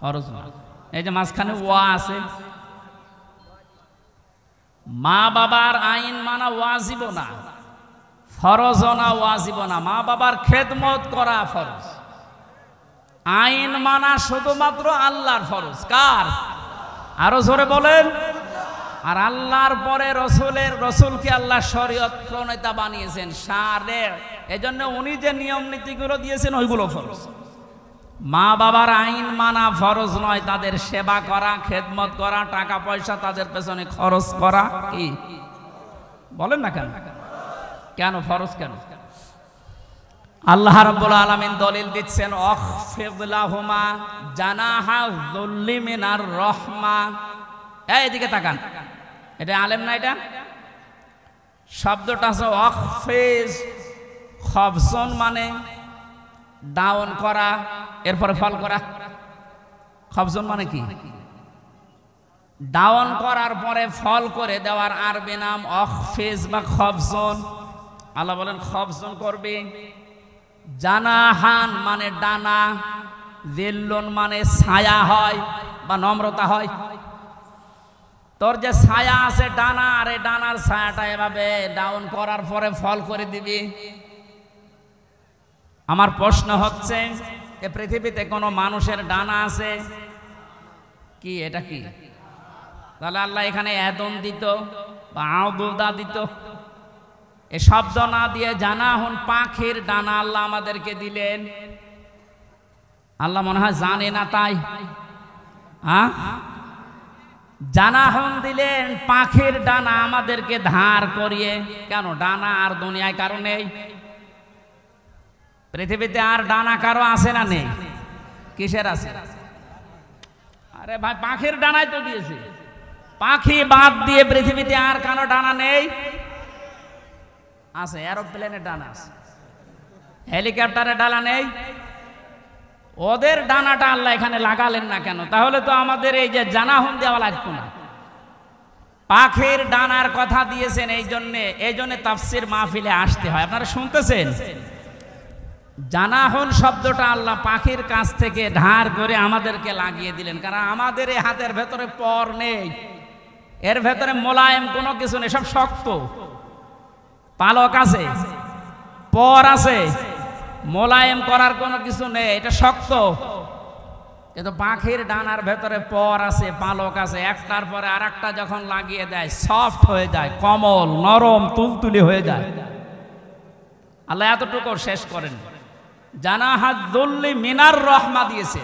ফরজ না। এই যে মাঝখানে ওয়া আছে, মা বাবার আইন মানা ওয়াজিব না, ফরজ না, ওয়াজিব না। মা বাবার খেদমত করা ফরজ, আইন মানা শুধুমাত্র আল্লাহর ফরজ। কার? আরো জোরে বলেন। আর আল্লাহর পরে রসুলকে আল্লাহ শরীয়ত প্রণেতা বানিয়েছেন, শারে। এজন্য উনি যে নিয়ম নীতিগুলো দিয়েছেন ওইগুলো ফরজ। মা বাবার আইন মানা ফরজ নয়, তাদের সেবা করা, খেদমত করা, টাকা পয়সা তাদের পেছনে খরচ করা কি? বলেন না কেন? কেন ফরজ কেন? আল্লাহ রাব্বুল আলামিন দলিল দিচ্ছেন আখফিদ লাহুমা জানাহা যুল্লি মিনার রাহমা। এইদিকে তাকান, এটা আলেম না, এটা শব্দটা আছে আখফিজ, খফজন মানে ডাউন করা, এরপরে ফল করা। খফজন মানে কি? ডাউন করার পরে ফল করে দেওয়ার আরবি নাম আখফিজ বা খফজন। আল্লাহ বলেন খফজন করবে। জানাহান মানে ডানা, জিল্লুন মানে ছায়া হয় বা নম্রতা হয়। তোর যে ছায়া আছে ডানা, আর এই ডানার ছায়াটা এভাবে ডাউন করার পরে ফল করে দিবি। আমার প্রশ্ন হচ্ছে, এ পৃথিবীতে কোনো মানুষের ডানা আছে কি? এটা কি? তাহলে আল্লাহ এখানে এদন দিত বা আউদুদা দিত, এ শব্দ না দিয়ে জানাহুন পাখির ডানা আল্লাহ আমাদেরকে দিলেন। আল্লাহ মনে হয় জানে না তাই জানাহুন দিলেন পাখির ডানা আমাদেরকে ধার করিয়ে। কেন? ডানা আর দুনিয়ায় কারো নেই? পৃথিবীতে আর ডানা কারো আছে না নেই? কিসের আছে? আরে ভাই পাখির ডানায় তো দিয়েছে, পাখি বাদ দিয়ে পৃথিবীতে আর কানো ডানা নেই? আছে, এরোপ্লেনের ডানা আছে, হেলিকপ্টারের ডানা নেই? ওদের ডানাটা আল্লাহ এখানে লাগালেন না কেন? তাহলে তো আমাদের এই যে জানাহুম দেওয়া লাগতো না। পাখির ডানার কথা দিয়েছেন এই জন্য তাফসীর মাহফিলে আসতে হয়। আপনারা শুনতেছেন? জানাহুন শব্দটা আল্লাহ পাখির কাছ থেকে ধার করে আমাদেরকে লাগিয়ে দিলেন, কারণ আমাদের এই হাতের ভেতরে পর নেই, এর ভেতরে মোলায়েম কোনো কিছু নেই, সব শক্ত। পালক আছে, পর আছে, মোলায়েম করার কোনো কিছু নেই, এটা শক্ত। কিন্তু পাখির ডানার ভেতরে পর আছে, পালক আছে, একটার পরে আর একটা যখন লাগিয়ে দেয় সফট হয়ে যায়, কোমল নরম তুলতুলি হয়ে যায়। আল্লাহ এতটুকু শেষ করেন, জানাহাদুল্লি মিনার রহমা দিয়েছে,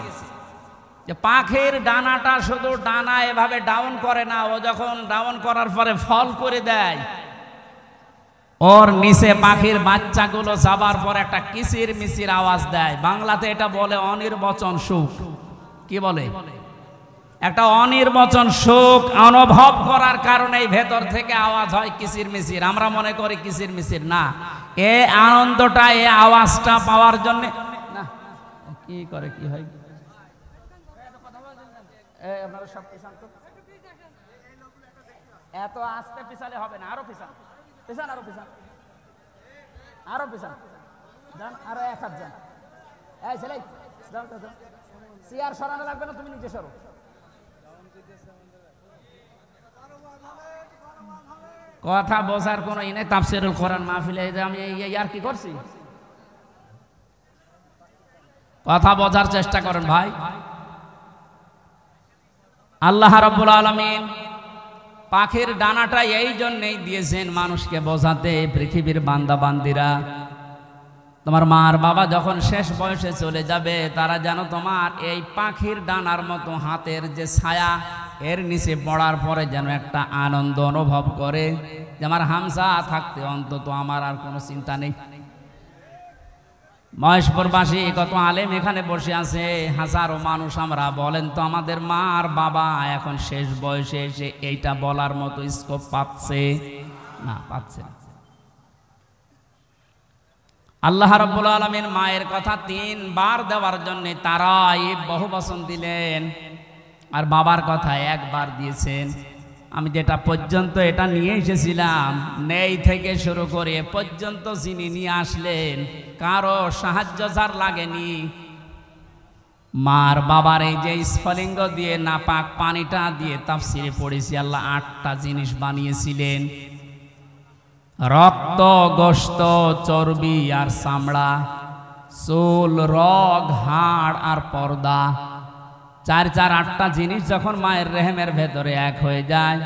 যে পাখির ডানাটা শুধু ডানা এভাবে ডাউন করে না, ও যখন ডাউন করার পরে ফল করে দেয়, ওর নিচে পাখির বাচ্চাগুলো যাবার পর একটা কিচির মিচির আওয়াজ দেয়। বাংলাতে এটা বলে অনির্বচন সুখ। কি বলে? একটা অনির্বচন সুখ অনুভব করার কারণে ভেতর থেকে আওয়াজ হয় কিচির মিচির। আমরা মনে করি কিচির মিচির না, এ আনন্দটা, এ আওয়াজটা পাওয়ার জন্য না। কি করে কি হয়? আপনারা সব পিছান তো, এত আস্তে পিছালে হবে না, আরো পিছান, পিছান, আরো পিছান, আরো পিছান, যান, আরো এক হাত যান। এই ছেলে যাও তো, চেয়ার সরানো লাগবে না, তুমি নিজে সরো। কথা বোঝার কোন ই নেই। তাফসীরুল কোরআন মাহফিলে আমি আর কি করছি? কথা বোঝার চেষ্টা করেন ভাই। আল্লাহ রাব্বুল আলামিন পাখির ডানাটা এই জন্যই দিয়েছেন মানুষকে বোঝাতে, পৃথিবীর বান্দা বান্দিরা, তোমার মার বাবা যখন শেষ বয়সে চলে যাবে, তারা যেন তোমার এই পাখির ডানার মতো হাতের যে ছায়া, এর নিচে পড়ার পরে যেন একটা আনন্দ অনুভব করে, যে আমার হামজা থাকতে অন্তত আমার আর কোনো চিন্তা নেই। মহেশপুরবাসী কত আলেম এখানে বসে আছে, হাজারো মানুষ। আমরা বলেন তো, আমাদের মা আর বাবা এখন শেষ বয়সে এসে এইটা বলার মতো স্কোপ পাচ্ছে না? পাচ্ছে না। আল্লাহ রাব্বুল আলামিন মায়ের কথা 3 বার দেওয়ার জন্য তারাই বহু বচন দিলেন, আর বাবার কথা 1 বার দিয়েছেন। আমি যেটা পর্যন্ত এটা নিয়ে এসেছিলাম, নেই থেকে শুরু করে পর্যন্ত যিনি নিয়ে আসলেন, কারো সাহায্য যার লাগেনি। মার বাবার এই যে স্ফলিঙ্গ দিয়ে নাপাক পানিটা দিয়ে তাফসিরে পড়েছি, আল্লাহ 8টা জিনিস বানিয়েছিলেন: রক্ত, গোশত, চর্বি আর চামড়া, চুল, রগ, হাড় আর পর্দা। 8টা জিনিস যখন মায়ের রেহেমের ভেতরে এক হয়ে যায়,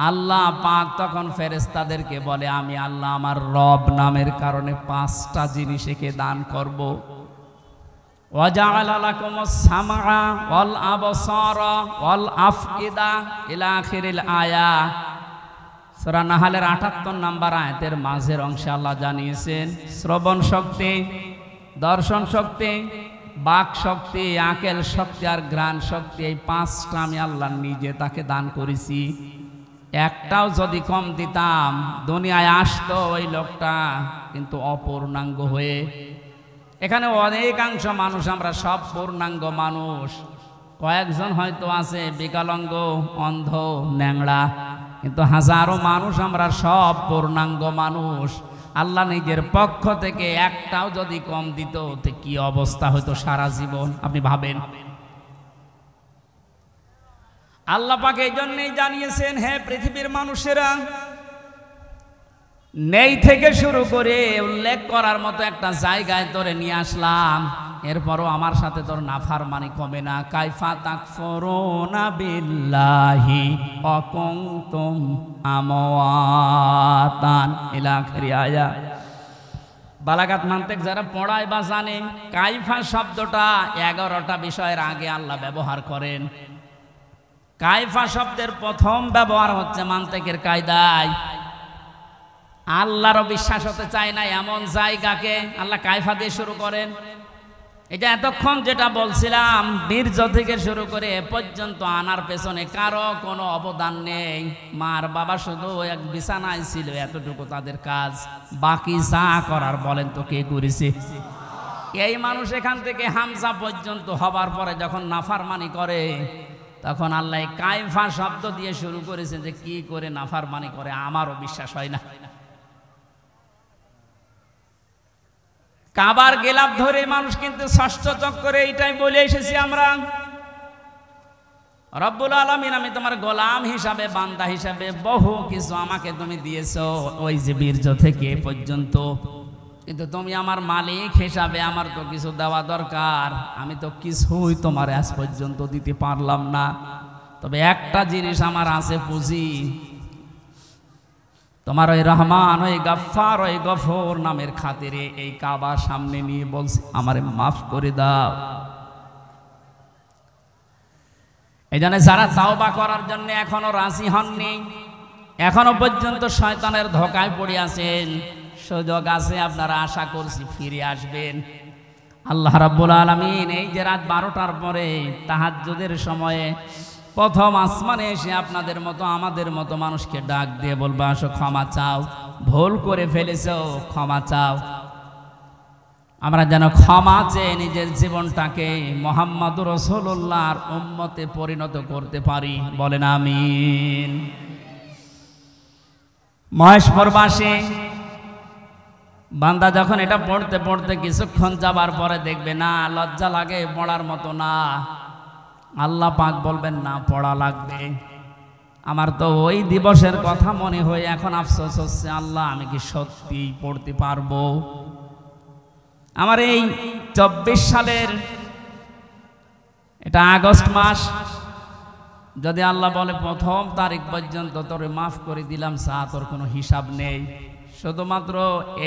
আল্লাহ পাক তখন ফেরেশতাদেরকে বলে, আমি আল্লাহ আমার রব নামের কারণে 5টা জিনিস একে দান করব। ওয়াজআলা লাকুমুস সামআ ওয়াল আবসারা ওয়াল আফইদা ইলা আখিরিল আয়া। সূরা নাহলের 78 নম্বর আয়াতের মাঝের অংশে আল্লাহ জানিয়েছেন, শ্রবণ শক্তি, দর্শন শক্তি, বাক শক্তি, আকেল শক্তি আর ঘ্রাণ শক্তি, এই 5টা আমি আল্লাহ নিজে তাকে দান করেছি। একটাও যদি কম দিতাম, দুনিয়ায় আসতো ওই লোকটা কিন্তু অপূর্ণাঙ্গ হয়ে। এখানে অনেকাংশ মানুষ, আমরা সব পূর্ণাঙ্গ মানুষ, কয়েকজন হয়তো আছে বিকলাঙ্গ, অন্ধ, ন্যাংড়া, কিন্তু হাজারো মানুষ আমরা সব পূর্ণাঙ্গ মানুষ। আল্লাহ নিজের পক্ষ থেকে একটাও যদি কম দিত, তো কি অবস্থা হতো সারা জীবন, আপনি ভাবেন। আল্লাহ পাক এই জন্যই জানিয়েছেন, হে পৃথিবীর মানুষেরা, নেই থেকে শুরু করে উল্লেখ করার মতো একটা জায়গায় তোরে নিয়ে আসলাম, এরপরও আমার সাথে তোর নাফরমানি কমে না। কাইফা তাকফুরুনা বিল্লাহি ওয়া কুনতুম আমওয়াতান ইলা আখিরি আয়া। বালাগাত মানতেক যারা পড়ায় বা জানে, কাইফা শব্দটা 11টা বিষয়ের আগে আল্লাহ ব্যবহার করেন। কাইফা শব্দের প্রথম ব্যবহার হচ্ছে মানতেকের কায়দায়। আল্লাহরও বিশ্বাস হতে চায় না এমন জায়গাকে আল্লাহ কাইফা দিয়ে শুরু করেন। এটা এতক্ষণ যেটা বলছিলাম, বীর্য থেকে শুরু করে এ পর্যন্ত আনার পেছনে কারো কোনো অবদান নেই। মার বাবা শুধু এক বিছানায় ছিল, এতটুকু তাদের কাজ। বাকি যা করার বলেন তো কে করেছে? এই মানুষ এখান থেকে হামজা পর্যন্ত হবার পরে যখন নাফরমানি করে, তখন আল্লাহ কায়ফা শব্দ দিয়ে শুরু করেছে যে কি করে নাফরমানি করে আমারও বিশ্বাস হয় না। কাবার গেলাপ ধরে মানুষ কিন্তু ষষ্ঠ চক্করে এইটাই বলে এসেছি আমরা, রব্বুল আলামিন আমি তোমার গোলাম হিসাবে, বান্দা হিসাবে বহু কিছু আমাকে তুমি দিয়েছো, ওই যে বীর্য থেকে পর্যন্ত, কিন্তু তুমি আমার মালিক হিসাবে আমার তো কিছু দেওয়া দরকার। আমি তো কিছুই তোমার আজ পর্যন্ত দিতে পারলাম না। তবে একটা জিনিস আমার আছে পুঁজি, তোমার ওই রহমান, ওই গফফার, ওই গফর নামের খাতিরে এই কাবার সামনে নিয়ে বলছি আমারে মাফ করে দাও। এই জন্য যারা তাওবা করার জন্য এখনো রাজি হননি, এখনো পর্যন্ত শয়তানের ধোঁকায় পড়ে আছেন, সুযোগ আছে, আপনারা আশা করছি ফিরে আসবেন। আল্লাহ রাব্বুল আলামিন এই যে রাত 12টার পরে তাহাজ্জুদের সময়ে প্রথম আসমানে এসে আপনাদের মতো আমাদের মতো মানুষকে ডাক দিয়ে বলবা আসো ক্ষমা চাও, ভুল করে ফেলেছো ক্ষমা চাও। আমরা যেন ক্ষমা চেয়ে নিজের জীবনটাকে মুহাম্মদুর রাসূলুল্লাহর উম্মতে পরিণত করতে পারি, বলেন আমিন। মহেশপুরবাসী বান্দা যখন এটা পড়তে পড়তে কিছুক্ষণ যাবার পরে দেখবে না লজ্জা লাগে, পড়ার মতো না, আল্লাহ পাক বলবেন না পড়া লাগবে। আমার তো ওই দিবসের কথা মনে হয়ে এখন আফসোস হচ্ছে, আল্লাহ আমি কি সত্যি পড়তে পারবো? আমার এই 24 সালের এটা আগস্ট মাস, যদি আল্লাহ বলে প্রথম তারিখ পর্যন্ত তোরে মাফ করে দিলাম, তোর কোনো হিসাব নেই, শুধুমাত্র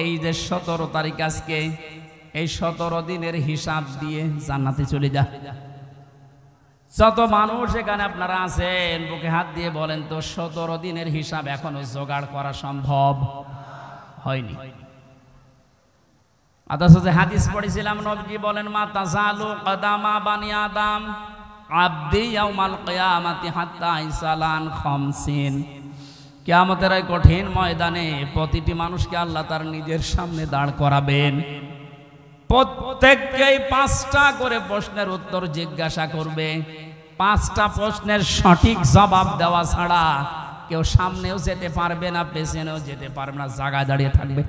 এই যে 17 তারিখ আজকে, এই 17 দিনের হিসাব দিয়ে জান্নাতে চলে যা। যত মানুষ এখানে আপনারা আছেন বুকে হাত দিয়ে বলেন তো 17 দিনের হিসাব এখনো জোগাড় করা সম্ভব হয়নি। অথচ যে হাদিস পড়েছিলাম, নবীজি বলেন মা তাজালু কদামা বানি আদম আবদি ইয়াউমাল কিয়ামাতি হাত্তা ইসালান খামসিন। কিয়ামতের এই কঠিন ময়দানে প্রতিটি মানুষকে আল্লাহ তার নিজের সামনে দাঁড় করাবেন, প্রত্যেককেই 5টা করে প্রশ্নের উত্তর জিজ্ঞাসা করবে। 5টা প্রশ্নের সঠিক জবাব দেওয়া ছাড়া কেউ সামনেও যেতে পারবে না, পেছনেও যেতে পারবে না, জায়গায় দাঁড়িয়ে থাকবে।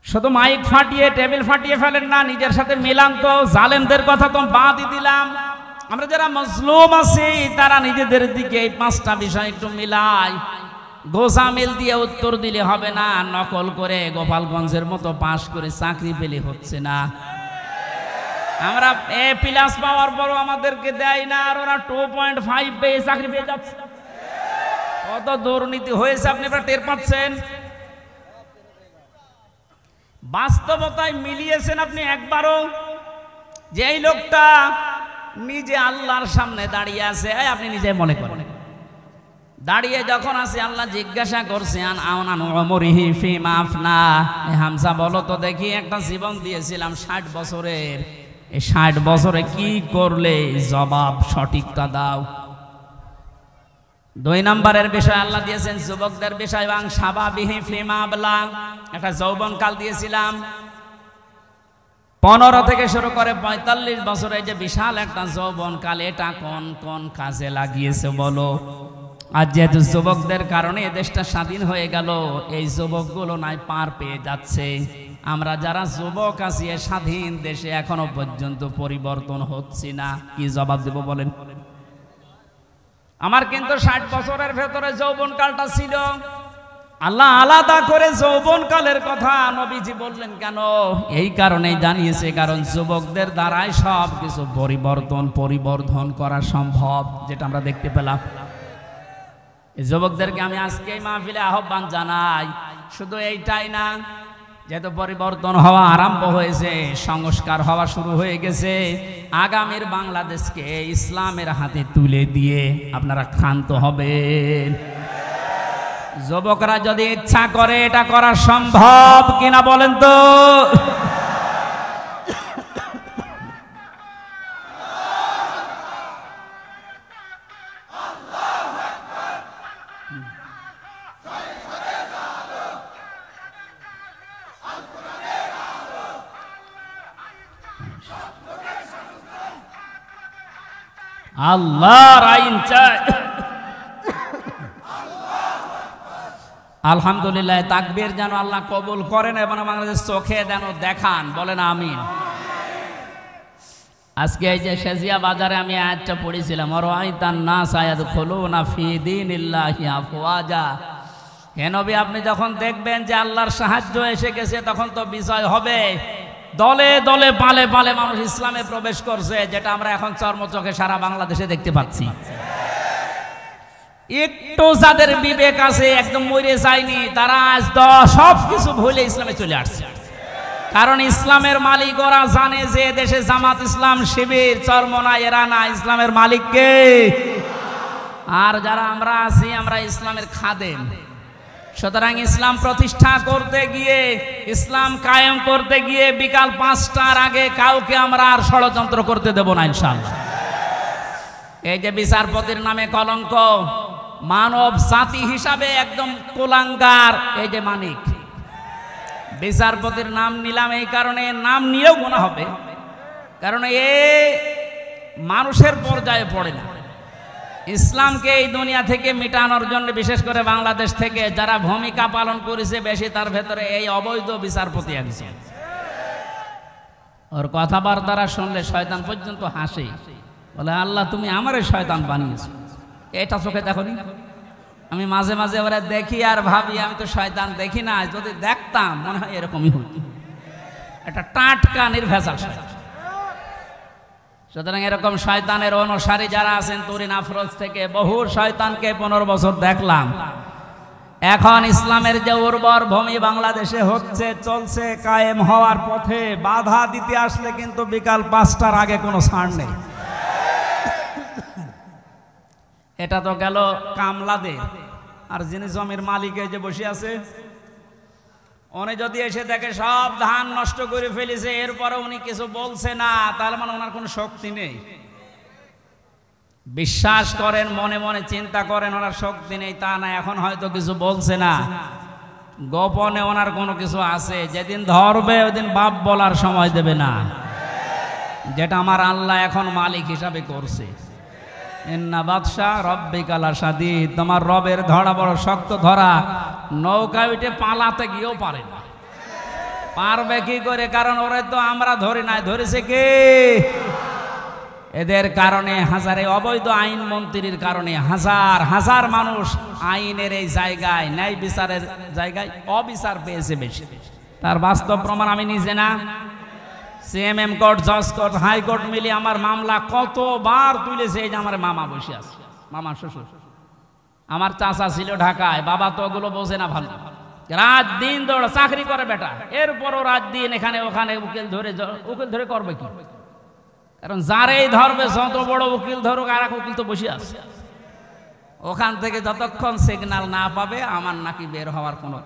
শুধু মাইক ফাটিয়ে টেবিল ফাটিয়ে ফেলেন না, নিজের সাথে মিলান তো। জালেমদের কথা তো বাদই দিলাম, আমরা যারা মজলুম আছি তারা নিজেদের দিকে এই 5টা বিষয় একটু মিলাই। গোসামিল দিয়ে উত্তর দিলে হবে না, নকল করে গোপালগঞ্জের মতো পাশ করে চাকরি পেলে হচ্ছে না। আমরা A+ পাওয়ার পরও আমাদেরকে দেয় না, আর ওরা 2.5 পেয়ে চাকরি পেয়ে যাচ্ছে। কত দুর্নীতি হয়েছে আপনি টের পাচ্ছেন। বাস্তবতায় মিলিয়েছেন আপনি একবারও? যে এই লোকটা নিজে আল্লাহর সামনে দাঁড়িয়ে আছে, আপনি নিজে মনে করেন দাঁড়িয়ে যখন আছে, আল্লাহ জিজ্ঞাসা করছেন হামজা বলো তো দেখি, একটা জীবন দিয়েছিলাম 60 বছরের, এই 60 বছরে কি করলে জবাব সঠিকটা দাও। 2 নম্বরের বিষয় আল্লাহ দিয়েছেন যুবকদের বিষয়, এবং সাবাবিহি ফিমা আবলা, একটা যৌবনকাল দিয়েছিলাম। 15 থেকে শুরু করে 45 বছরে যে বিশাল একটা যৌবনকাল, এটা কোন কোন কাজে লাগিয়েছে বলো? আজ যেহেতু যুবকদের কারণে দেশটা স্বাধীন হয়ে গেল, এই যুবকগুলো নাই পার পেয়ে যাচ্ছে। আমরা যারা যুবক আছি স্বাধীন দেশে এখনো পর্যন্ত পরিবর্তন হচ্ছে না, কি জবাব দেব বলেন? আমার কিন্তু 60 বছরের ভেতরে যৌবনকালটা ছিল। আল্লাহ আলাদা করে যৌবনকালের কথা নবীজি বললেন কেন? এই কারণেই জানিয়েছে, কারণ যুবকদের দ্বারাই সব কিছু পরিবর্ধন করা সম্ভব, যেটা আমরা দেখতে পেলাম। এই যুবকদেরকে আমি আজকে এই মাহফিলে আহ্বান জানাই। শুধু এইটাই না, যেহেতু পরিবর্তন হওয়া আরম্ভ হয়েছে, সংস্কার হওয়া শুরু হয়ে গেছে, আগামীর বাংলাদেশকে ইসলামের হাতে তুলে দিয়ে আপনারা ক্ষান্ত হবেন। যুবকরা যদি ইচ্ছা করে এটা করা সম্ভব কিনা বলেন তো? আল্লাহর আইন চাই। আলহামদুলিল্লাহ, তাকবীর যেন আল্লাহ কবুল করেন এবং বাংলাদেশ চোখে যেন দেখান, বলেন আমিন। আজকে এই যে শেজিয়া বাজারে আমি আয়াতটা পড়েছিলাম, আরাআইতান নাস ইয়াদখুলুনা ফি দীনিল্লাহি আফওয়াজা। হে নবী, আপনি যখন দেখবেন যে আল্লাহর সাহায্য এসে গেছে, তখন তো বিজয় হবে। দলে দলে পালে পালে মানুষ ইসলামে প্রবেশ করছে, যেটা আমরা এখন চর্মচোখে সারা বাংলাদেশে দেখতে পাচ্ছি। একটু যাদের বিবেক আছে, একদম মরে যায়নি, তারা আজ সব কিছু ভুলে ইসলামে চলে আসছে। কারণ ইসলামের মালিক ওরা জানে যে দেশে জামাত ইসলাম, শিবির, চরমনা, এরা না, ইসলামের মালিক কে? আর যারা আমরা আছি, আমরা ইসলামের খাদেম। সুতরাং ইসলাম প্রতিষ্ঠা করতে গিয়ে, ইসলাম কায়েম করতে গিয়ে বিকাল 5টার আগে কাউকে আমরা আর ষড়যন্ত্র করতে দেব না ইনশাআল্লাহ। এই যে বিচারপতির নামে কলঙ্ক, মানব জাতি হিসাবে একদম কুলাঙ্গার এই যে মানিক, বিচারপতির নাম নিলাম এই কারণে, নাম নিয়েও গুনাহ হবে, কারণ এ মানুষের পর্যায়ে পড়ে না। ইসলামকে এই দুনিয়া থেকে মিটানোর জন্য বিশেষ করে বাংলাদেশ থেকে যারা ভূমিকা পালন করেছে বেশি, তার ভেতরে এই অবৈধ বিচারপতি একজন। ওর কথাবার্তা শুনলে শয়তান পর্যন্ত হাসে, বলে আল্লাহ তুমি আমারে শয়তান বানিয়েছো। এটা চোখে দেখোনি? আমি মাঝে মাঝে ওরা দেখি আর ভাবি আমি তো শয়তান দেখি না, যদি দেখতাম মনে হয় এরকমই হতো। এটা টাটকা নির্ভেজাল শয়তান। সুতরাং এরকম শয়তানের অনুসারী যারা আছেন, তুরিন আফরোজ থেকে বহু শয়তানকে 15 বছর দেখলাম। এখন ইসলামের যে উর্বর ভূমি বাংলাদেশে হচ্ছে, চলছে, কায়েম হওয়ার পথে, বাধা দিতে আসলে কিন্তু বিকাল 5টার আগে কোনো ছাড় নেই। এটা তো গেল কামলাদের। আর যিনি জমির মালিক যে বসে আছে, উনি যদি এসে দেখে সব ধান নষ্ট করে ফেলেছে, এরপরে উনি কিছু বলছে না, তাহলে মানে ওনার কোনো শক্তি নেই। বিশ্বাস করেন, মনে মনে চিন্তা করেন ওনার শক্তি নেই তা না, এখন হয়তো কিছু বলছে না, গোপনে ওনার কোনো কিছু আছে। যেদিন ধরবে ওদিন বাপ বলার সময় দেবে না, যেটা আমার আল্লাহ এখন মালিক হিসাবে করছে। ইন্না বাদশা রব্বিকা লাশাদীদ, তোমার রবের ধরা বড় শক্ত ধরা। নৌকা উঠে পালাতে গিয়েও পারে না। পারবে কি করে? কারণ ওরা তো আমরা ধরি নাই, ধরেছে কে? এদের কারণে হাজারে অবৈধ আইন মন্ত্রীর কারণে হাজার হাজার মানুষ আইনের এই জায়গায়, ন্যায় বিচারের জায়গায় অবিচার পেয়েছে বেশি। তার বাস্তব প্রমাণ আমি নিজে না, সিএমএম কোর্ট, জজ কোর্ট, হাইকোর্ট মিলে আমার মামলা কতবার তুলেছে। এই যে আমার মামা বসে আছে, মামা শ্বশুর, আমার চাচা ছিল ঢাকায়, বাবা তো ওগুলো বোঝে না ভালো, রাত দিন দৌড় চাকরি করে বেটা, এরপরও রাত দিন এখানে ওখানে উকিল ধরে করবে কি? কারণ যারেই ধরবে, যত বড় উকিল ধরুক, আর এক উকিল তো বসে আছে ওখান থেকে, যতক্ষণ সিগন্যাল না পাবে আমার নাকি বের হওয়ার কোনো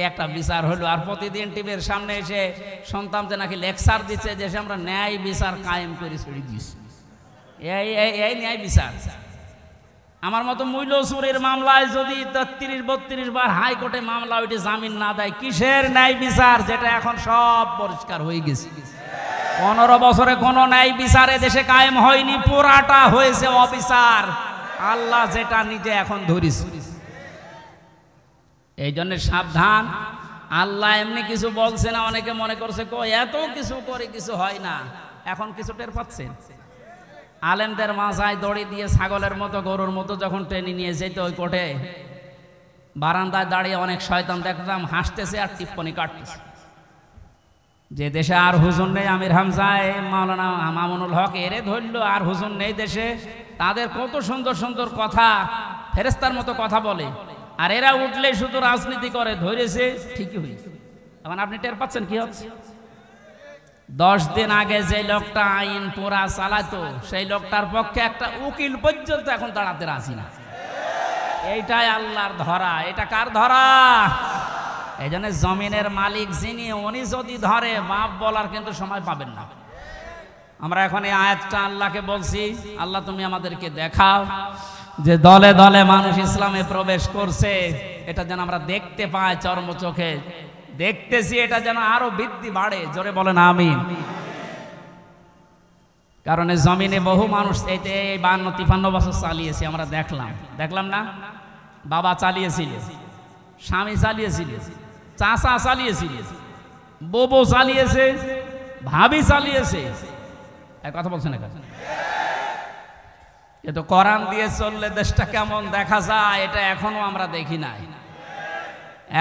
একটা বিচার হলো। আর প্রতিদিন টিভির সামনে এসে শুনতাম যে নাকি লেকচার দিচ্ছে যে আমরা ন্যায় বিচার কায়েম করে ছেড়ে দিয়েছি। এই ন্যায় বিচার। আমার মতো মূল্য চুরির মামলায় যদি 33-32 বার হাইকোর্টে মামলা ওইটি জামিন না দেয়, কিসের ন্যায় বিচার? যেটা এখন সব পরিষ্কার হয়ে গেছে। 15 বছরে কোনো ন্যায় বিচারে দেশে কায়েম হয়নি, পুরাটা হয়েছে অবিচার। আল্লাহ যেটা নিজে এখন ধরিস। এই জন্য সাবধান, আল্লাহ এমনি কিছু বলছে না। অনেকে মনে করছে এত কিছু করে কিছু হয় না। এখন কিছু টের পাচ্ছেন? আলেমদের মাথায় দড়ি দিয়ে ছাগলের মতো, গরুর মতো যখন টেনে নিয়ে যেত ওই কোর্টে, বারান্দায় দাঁড়িয়ে অনেক শয়তান দেখতাম হাসতেছে আর টিপ্পনি কাটতেছে। যে দেশে আর হুজুর নেই, আমির হামজা, মাওলানা মামুনুল হক এরে ধরলো, আর হুজুর নেই দেশে, তাদের কত সুন্দর সুন্দর কথা, ফেরেস্তার মতো কথা বলে, আর এরা উঠলে শুধু রাজনীতি করে। ধরেছে ঠিকই হয়েছে। এখন আপনি টের পাচ্ছেন কি হচ্ছে? 10 দিন আগে যে লোকটা আইন পুরা চালাতো, সেই লোকটার পক্ষে একটা উকিল পর্যন্ত এখন দাঁড়াতে রাজি না। এইটাই আল্লাহর ধরা। এটা কার ধরা? এই জন্য জমিনের মালিক যিনি, উনি যদি ধরে, বাপ বলার কিন্তু সময় পাবেন না। আমরা এখন এই আয়াতটা আল্লাহকে বলছি, আল্লাহ তুমি আমাদেরকে দেখাও যে দলে দলে মানুষ ইসলামে প্রবেশ করছে, এটা যেন আমরা দেখতে পাই চর্ম চোখে, দেখতেছি, এটা যেন আরো বৃদ্ধি বাড়ে। জোরে বলেন আমিন। কারণ এই জমিনে বহু মানুষ এই 52-53 বছর চালিয়েছে, আমরা দেখলাম না? বাবা চালিয়েছিল, স্বামী চালিয়েছিল, চাচা চালিয়েছিল, বউ চালিয়েছে, ভাবি চালিয়েছে। এক কথা বলছেন না? কিন্তু কোরআন দিয়ে চললে দেশটা কেমন দেখা যায়, এটা এখনো আমরা দেখি নাই।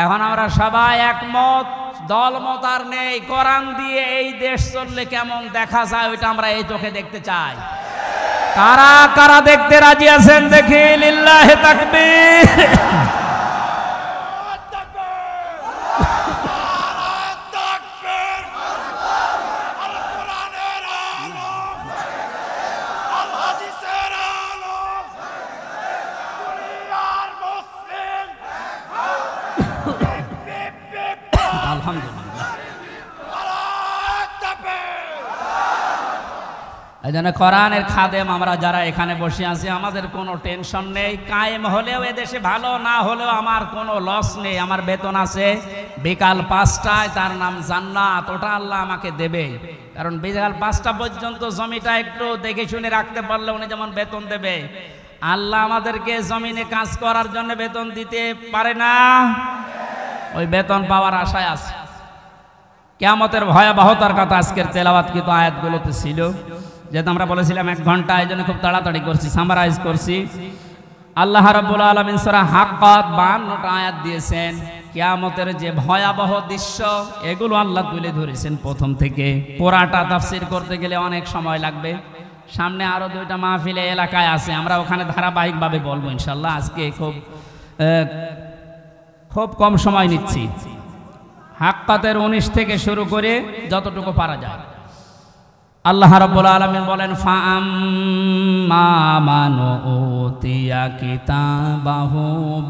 এখন আমরা সবাই একমত, দলমত আর নেই। কোরআন দিয়ে এই দেশ চললে কেমন দেখা যায়, ওইটা আমরা এই চোখে দেখতে চাই। কারা কারা দেখতে রাজি আছেন দেখি? লিল্লাহি তাকবীর। এই জন্য কোরআনের খাদেম আমরা যারা এখানে বসে আছি, আমাদের কোনো টেনশন নেই। কায়েম হলেও এদেশে ভালো, না হলেও আমার কোনো লস নেই। আমার বেতন আছে বিকাল 5টায়, তার নাম জান্নাত, ওটা আল্লাহ আমাকে দেবে। কারণ বিকাল 5টা পর্যন্ত জমিটা একটু দেখে শুনে রাখতে পারলে উনি যেমন বেতন দেবে, আল্লাহ আমাদেরকে জমিনে কাজ করার জন্য বেতন দিতে পারে না? ওই বেতন পাওয়ার আশায় আছে। কিয়ামতের ভয়াবহতার কথা আজকের তেলাওয়াতকৃত আয়াতগুলোতে ছিল। যেহেতু আমরা বলেছিলাম 1 ঘন্টা, এই জন্য খুব তাড়াতাড়ি করছি, সামারাইজ করছি। আল্লাহ রাব্বুল আলামিন সূরা হাক্কাত 52টা আয়াত দিয়েছেন। কিয়ামতের যে ভয়াবহ দৃশ্য, এগুলো আল্লাহ তুলে ধরেছেন প্রথম থেকে। পুরাটা তাফসীর করতে গেলে অনেক সময় লাগবে। সামনে আরো 2টা মাহফিলে এলাকায় আছে, আমরা ওখানে ধারাবাহিকভাবে বলবো ইনশাআল্লাহ। আজকে খুব কম সময় নিচ্ছি। হাক্কাতের 19 থেকে শুরু করে যতটুকু পারা যায়। আল্লাহ রাব্বুল আলামিন বলেন, ফাআম্মা মান উতিয়া কিতাবাহু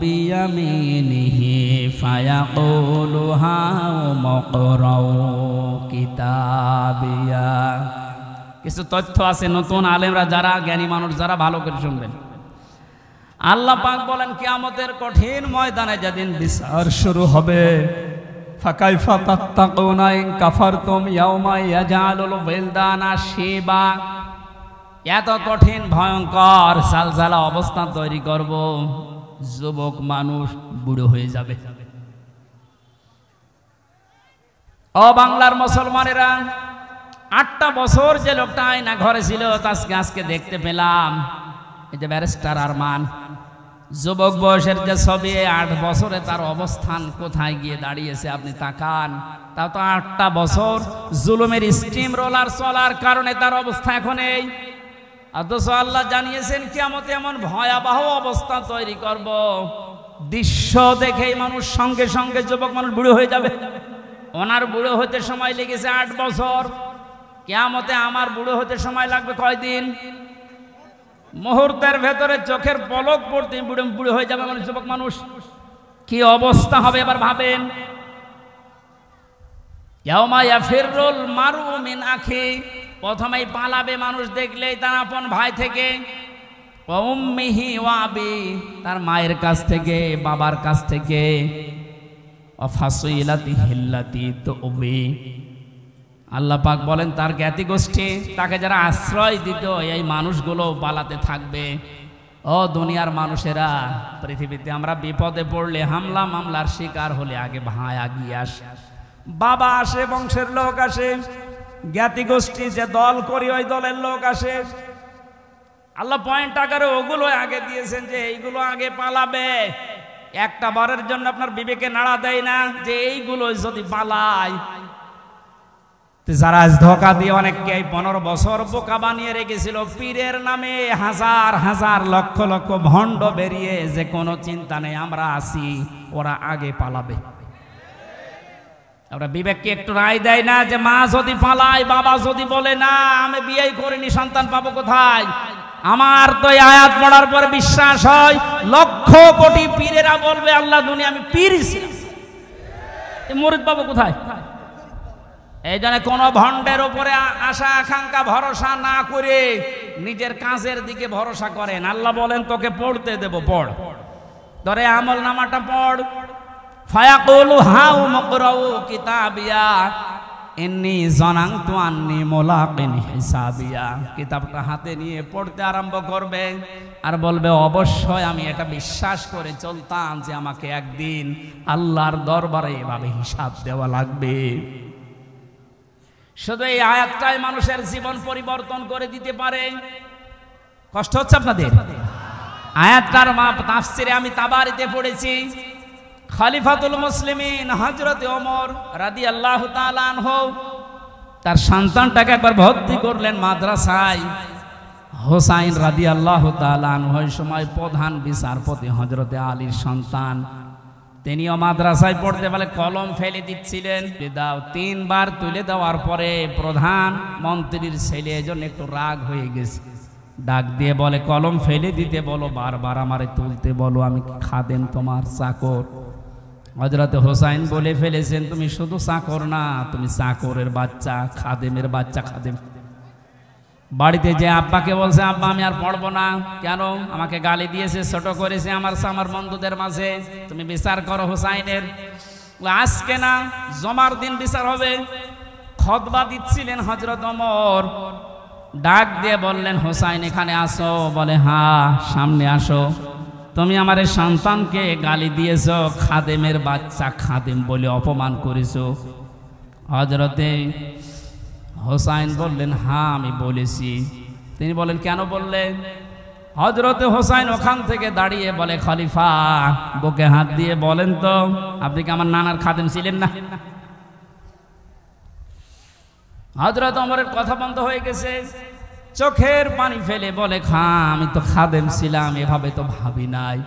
বিয়ামিনিহি ফায়াকুলু হাউমুকরাউ কিতাবিয়া। কিছু তথ্য আছে নতুন, আলেমরা যারা, জ্ঞানী মানুষ যারা, ভালো করে শুনবেন। আল্লাহ পাক বলেন, কিয়ামতের কঠিন ময়দানে যেদিন বিচার শুরু হবে, ফাকাইফা তাত্তাকুনা ইন কাফারতুম ইয়াওমা ইয়াজআলুল ওয়িলদানা শিবা। এত কঠিন ভয়ঙ্কর সালসালা অবস্থা তৈরি করব, যুবক মানুষ বুড়ো হয়ে যাবে। ও বাংলার মুসলমানেরা, 8টা বছর যে লোকটা আয়না ঘরে ছিল, আজকে দেখতে পেলাম। এই যে ব্যারিস্টার আরমান, যুবক বয়সের যে ছবি, 8 বছরে তার অবস্থান কোথায় গিয়ে দাঁড়িয়েছে আপনি তাকান। তাও তো 8টা বছর জুলুমের স্টিম রোলার চলার কারণে তার অবস্থা এখন এই। অথচ আল্লাহ জানিয়েছেন কিয়ামতে এমন ভয়াবহ অবস্থা তৈরি করব, দৃশ্য দেখেই মানুষ সঙ্গে সঙ্গে যুবক মানুষ বুড়ো হয়ে যাবে। ওনার বুড়ো হতে সময় লেগেছে 8 বছর, কিয়ামতে আমার বুড়ো হতে সময় লাগবে কয়দিন? মুহূর্তের ভেতরে চোখের পলক পড়তে বুড়ো হয়ে যাবে মানে যুবক মানুষ। কি অবস্থা হবে এবার ভাবেন। ইয়াউমা ইয়াফিরুল মারউ মিন আখি, প্রথমেই পালাবে মানুষ দেখলেই তার আপন ভাই থেকে। ওয়া উম্মিহি ওয়া আবি, তার মায়ের কাছ থেকে, বাবার কাছ থেকে। ওয়া ফাসিলাতিহি আল্লাতী তুবি, আল্লাহ পাক বলেন তার জ্ঞাতি গোষ্ঠী, তাকে যারা আশ্রয় দিত, এই মানুষগুলো পালাতে থাকবে। ও দুনিয়ার মানুষেরা, পৃথিবীতে আমরা বিপদে পড়লে, হামলা মামলার শিকার হলে আগে ভাই আগিয়ে আসে, বাবা আসে, বংশের লোক আসে, জ্ঞাতি গোষ্ঠী যে দল করি ওই দলের লোক আসে। আল্লাহ পয়েন্ট আকারে ওগুলো আগে দিয়েছেন যে এইগুলো আগে পালাবে। একটা বারের জন্য আপনার বিবেকে নাড়া দেয় না যে এইগুলো যদি পালায়। যারা ধোকা দিয়ে অনেককে 15 বছর বোকা বানিয়ে রেখেছিল, পীরের নামে হাজার হাজার লক্ষ লক্ষ ভণ্ড বেরিয়ে, যে কোনো চিন্তা নেই আমরা আছি, ওরা আগে পালাবে। আমরা বিবেককে একটু রায় দেয় না যে মা যদি পালায়, বাবা যদি বলে না আমি বিয়ে করিনি, সন্তান পাবো কোথায়? আমার তো এই আয়াত পড়ার পর বিশ্বাস হয় লক্ষ কোটি পীরেরা বলবে আল্লাহ দুনিয়া আমি পীর ছিলাম, মুরিদ পাবো কোথায়? এই জন্য কোনো ভণ্ডের উপরে আশা আকাঙ্ক্ষা ভরসা না করে নিজের কাজের দিকে ভরসা করেন। আল্লাহ বলেন তোকে পড়তে দেব, পড়, ধরে আমল নামাটা পড়। ফায়াকুলু হাউ মুকরাউ কিতাবিয়া ইন্নী জানানতু আন্নী মুলাকিন হিসাবিয়া। কিতাবটা হাতে নিয়ে পড়তে আরম্ভ করবে আর বলবে অবশ্যই আমি এটা বিশ্বাস করে চলতাম যে আমাকে একদিন আল্লাহর দরবারে এভাবে হিসাব দেওয়া লাগবে। শুধু এই আয়াতটাই মানুষের জীবন পরিবর্তন করে দিতে পারে। কষ্ট হচ্ছে আপনাদের? আয়াতটার তাফসিরে আমি তাবারিতে পড়েছি, খলিফাতুল মুসলিমিন হযরত ওমর রাদিয়াল্লাহু তাআলা আনহু তার সন্তানটাকে একবার ভর্তি করলেন মাদ্রাসায়। হোসাইন রাদিয়াল্লাহু তাআলা আনহু ওই সময় প্রধান বিচারপতি হযরত আলীর সন্তান, তিনিও মাদ্রাসায় পড়তে বলে কলম ফেলে দিচ্ছিলেন। দাও, তিনবার তুলে দেওয়ার পরে প্রধান মন্ত্রীর ছেলে এজন্য একটু রাগ হয়ে গেছে, ডাক দিয়ে বলে কলম ফেলে দিতে বলো, বারবার আমারে তুলতে বলো, আমি খাদেম তোমার চাকর। হযরত হোসাইন বলে ফেলেছেন তুমি শুধু চাকর না, তুমি চাকরের বাচ্চা, খাদেমের বাচ্চা। খাদেম বাড়িতে যে আব্বাকে বলছে আব্বা আমি আর পড়বো না, কেন? আমাকে গালি দিয়েছে, ছোট করেছে আমার বন্ধুদের মাঝে, তুমি বিচার করো হোসাইনের। আজকে না, জমার দিন বিচার হবে। খুতবা দিচ্ছিলেন হযরত ওমর, ডাক দিয়ে বললেন হোসাইন এখানে আসো। বলে হ্যাঁ সামনে আসো। তুমি আমার এই সন্তানকে গালি দিয়েছো, খাদেমের বাচ্চা খাদেম বলে অপমান করেছো। হযরতে হোসাইন বললেন হ্যাঁ আমি বলেছি। তিনি বলেন কেন বললেন? হযরতে হোসাইন ওখান থেকে দাঁড়িয়ে বলে খলিফা বুকে হাত দিয়ে বলেন তো আপনি কি আমার নানার খাদেম ছিলেন না? হযরত ওমরের কথা বন্ধ হয়ে গেছে, চোখের পানি ফেলে বলে আমি তো খাদেম ছিলাম, এভাবে তো ভাবি নাই।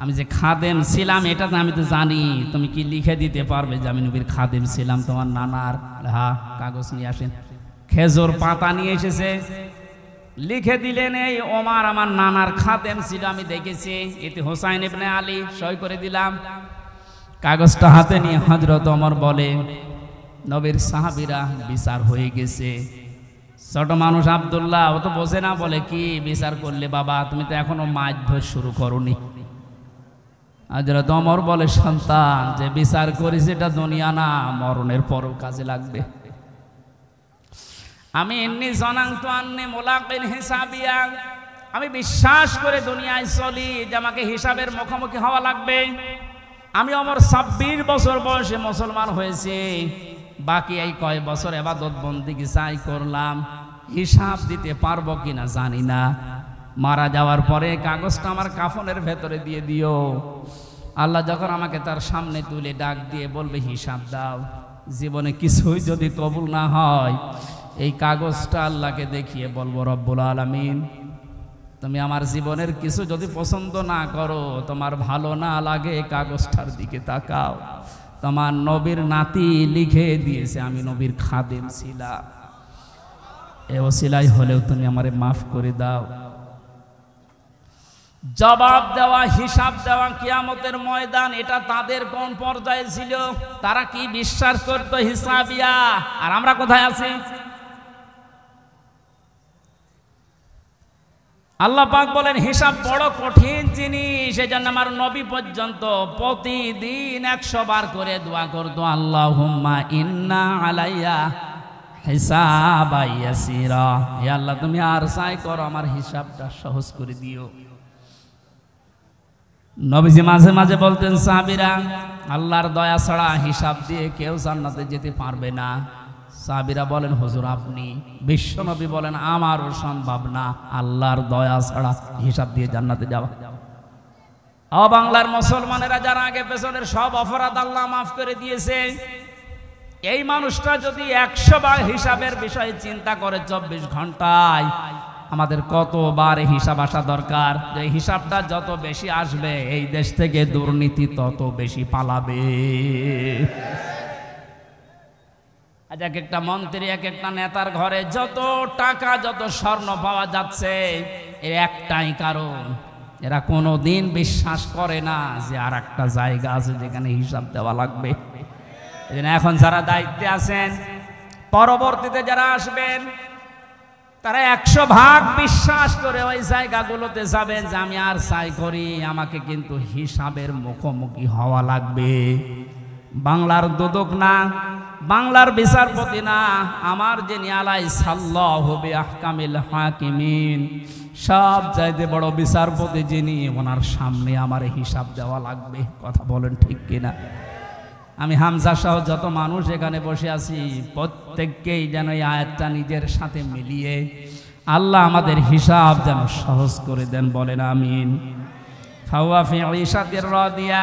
আমি যে খাদেম ছিলাম এটা তো আমি তো জানি। তুমি কি লিখে দিতে পারবে যে আমি নবীর খাদেম ছিলাম তোমার নানার? হ্যাঁ, কাগজ নিয়ে আসেন। খেজুর পাতা নিয়ে এসেছে, লিখে দিলেন এই ওমর আমার নানার খাদেম ছিল, আমি দেখেছি, এতে হোসাইন ইবনে আলী, সই করে দিলাম। কাগজটা হাতে নিয়ে হযরত ওমর বলে নবীর সাহাবীরা বিচার হয়ে গেছে। ছোট মানুষ আব্দুল্লাহ ও তো বোঝে না, বলে কি বিচার করলে বাবা? তুমি তো এখনো মাছ শুরু করোনি। হযরত ওমর বলে সন্তান যে বিচার করেছে এটা দুনিয়া না, মরণের পরও কাজে লাগবে। আমি ইন্নী জানানতু আন্নী মুলাকিন হিসাবিয়া, আমি বিশ্বাস করে দুনিয়ায় চলি যে আমাকে হিসাবের মুখোমুখি হওয়া লাগবে। আমি ওমর 26 বছর বয়সে মুসলমান হয়েছি, বাকি এই কয় বছর ইবাদত বন্দেগী চাই করলাম, হিসাব দিতে পারবো কিনা জানি না। মারা যাওয়ার পরে কাগজটা আমার কাফনের ভেতরে দিয়ে দিও। আল্লাহ যখন আমাকে তার সামনে তুলে ডাক দিয়ে বলবে হিসাব দাও, জীবনে কিছুই যদি কবুল না হয় এই কাগজটা আল্লাহকে দেখিয়ে বলবো রব্বুল আলামিন তুমি আমার জীবনের কিছু যদি পছন্দ না করো, তোমার ভালো না লাগে, কাগজটার দিকে তাকাও, তোমার নবীর নাতি লিখে দিয়েছে আমি নবীর খাদেম ছিলাম, এ ওসিলাই হলেও তুমি আমারে মাফ করে দাও। জবাব দেওয়া, হিসাব দেওয়া কিয়ামতের ময়দান, এটা তাদের কোন পর্যায়ে ছিল? তারা কি বিশ্বাস করত হিসাবিয়া? আর আমরা কোথায় আছি? আল্লাহ পাক বলেন হিসাব বড় কঠিন জিনিস, এজন্য আমার নবী পর্যন্ত প্রতিদিন 100 বার করে দোয়া করতো, আল্লাহুম্মা ইন্না আলাইয়া হিসাবা ইয়াসিরা, হে আল্লাহ তুমি আর চাই করো আমার হিসাবটা সহজ করে দিও। নবীজি মাঝে মাঝে বলতেন সাহাবীরা আল্লাহর দয়া ছাড়া হিসাব দিয়ে কেউ জান্নাতে যেতে পারবে না। সাহাবীরা বলেন হুজুর আপনি? বিশ্বনবী বলেন আমারও সম্ভব না আল্লাহর দয়া ছাড়া হিসাব দিয়ে জান্নাতে যাওয়া। বাংলার মুসলমানেরা যারা আগে পেছনের সব অপরাধ আল্লাহ মাফ করে দিয়েছে, এই মানুষটা যদি 100 বার হিসাবের বিষয়ে চিন্তা করে 24 ঘন্টায়, আমাদের কতবার হিসাব আসা দরকার? যে হিসাবটা যত বেশি আসবে এই দেশ থেকে দুর্নীতি তত বেশি পালাবে। আজ এক একটা মন্ত্রী, এক একটা নেতার ঘরে যত টাকা যত স্বর্ণ পাওয়া যাচ্ছে, এর একটাই কারণ, এরা কোনোদিন বিশ্বাস করে না যে আর একটা জায়গা আছে যেখানে হিসাব দেওয়া লাগবে। এখন যারা দায়িত্বে আছেন পরবর্তীতে যারা আসবেন তারা 100 ভাগ বিশ্বাস করে ওই জায়গাগুলোতে যাবেন যে আমি আর চাই করি, আমাকে কিন্তু হিসাবের মুখোমুখি হওয়া লাগবে। বাংলার দুদক না, বাংলার বিচারপতি না, আমার যিনি আলাইসাল্লাহু বিআহকামিল হাকিমিন, সব চাইতে বড় বিচারপতি যিনি, ওনার সামনে আমার হিসাব দেওয়া লাগবে। কথা বলেন ঠিক কিনা? আমি হামজা সহ যত মানুষ এখানে বসে আছি প্রত্যেককেই যেন এই আয়াতটা নিজের সাথে মিলিয়ে আল্লাহ আমাদের হিসাব যেন সহজ করে দেন, বলেন আমিন। ফাওয়া ফি ঈশাতির রাদিয়া,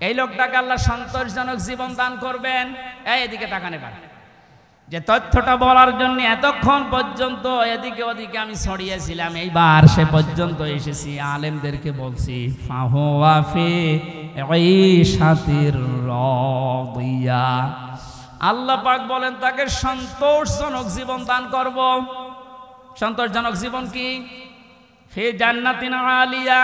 এই লোকটাকে আল্লাহ সন্তোষজনক জীবন দান করবেন। এদিকে তাকানে পারে যে তথ্যটা বলার জন্য এতক্ষণ পর্যন্ত এদিকে ওদিকে আমি ছড়িয়েছিলাম, এইবার সে পর্যন্ত এসেছি। আলেমদেরকে বলছি ফাহুয়া ফি ঈশাতির রাদিয়া, আল্লাহ পাক বলেন তাকে সন্তোষজনক জীবন দান করব। সন্তোষজনক জীবন কি? ফি জান্নাতিন আলিয়া,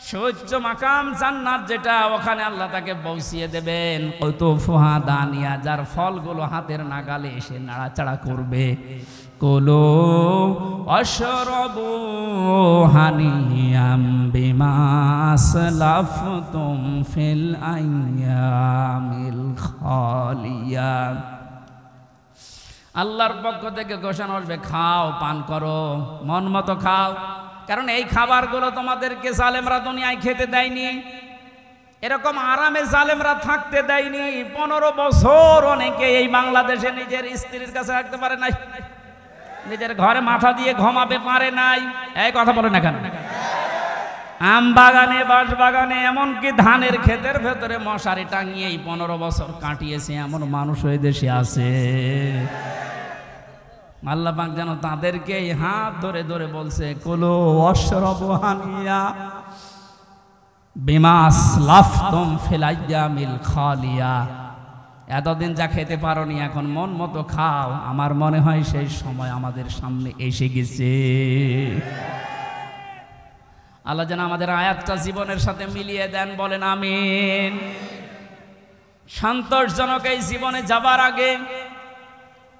সুউচ্চ মাকাম জান্নাত যেটা, ওখানে আল্লাহ তাকে পৌঁছিয়ে দেবেন। কুতুফুহা দানিয়া, যার ফলগুলো হাতের নাগালে এসে নাড়াচাড়া করবে। কুলু ওয়াশরাবু হানিয়াম বিমা আসলাফতুম ফিল আইয়ামিল খালিয়া, আল্লাহর পক্ষ থেকে ঘোষণা আসবে, খাও, পান করো, মন মতো খাও। কারণ এই খাবারগুলো তোমাদেরকে জালেমরা দুনিয়ায় খেতে দেয়নি, এরকম আরামে জালেমরা থাকতে দেয়নি। 15 বছর অনেকে এই বাংলাদেশে নিজের স্ত্রীর কাছে রাখতে পারে নাই, নিজের ঘরে মাথা দিয়ে ঘুমাবে পারে নাই। এই কথা বলে না কেন? আম বাগানে, বাঁশ বাগানে, এমনকি ধানের ক্ষেতের ভেতরে মশারি টাঙিয়ে 15 বছর কাটিয়েছে এমন মানুষ ওই দেশে আছে। আল্লাহ পাক যেন তাদেরকে হাত ধরে ধরে বলছে, কুলু ওয়াশরাবু হানিয়া বিমা আসলাফতুম ফিল আইয়ামিল খালিয়া, এতদিন যা খেতে পারোনি এখন মন মতো খাও। আমার মনে হয় সেই সময় আমাদের সামনে এসে গেছে। আল্লাহ যেন আমাদের আয়াতটা জীবনের সাথে মিলিয়ে দেন, বলেন আমিন। সন্তোষজনক এই জীবনে যাবার আগে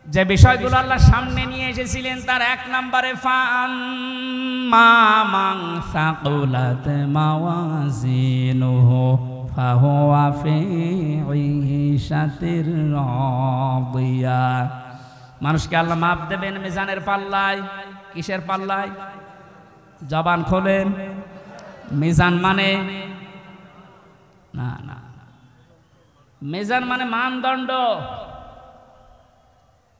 যে বিষয়গুলো আল্লাহ সামনে নিয়ে এসেছিলেন তার 1 নম্বরে ফাআম্মা মান সাকুলাত মাওয়াজিনুহু ফাহুয়া ফি ঈশাতির রাদিয়া, মানুষকে আল্লাহ মাপ দেবেন মিজানের পাল্লায়। কিসের পাল্লায়? জবান খোলেন। মিজান মানে না, না, মিজান মানে মানদণ্ড।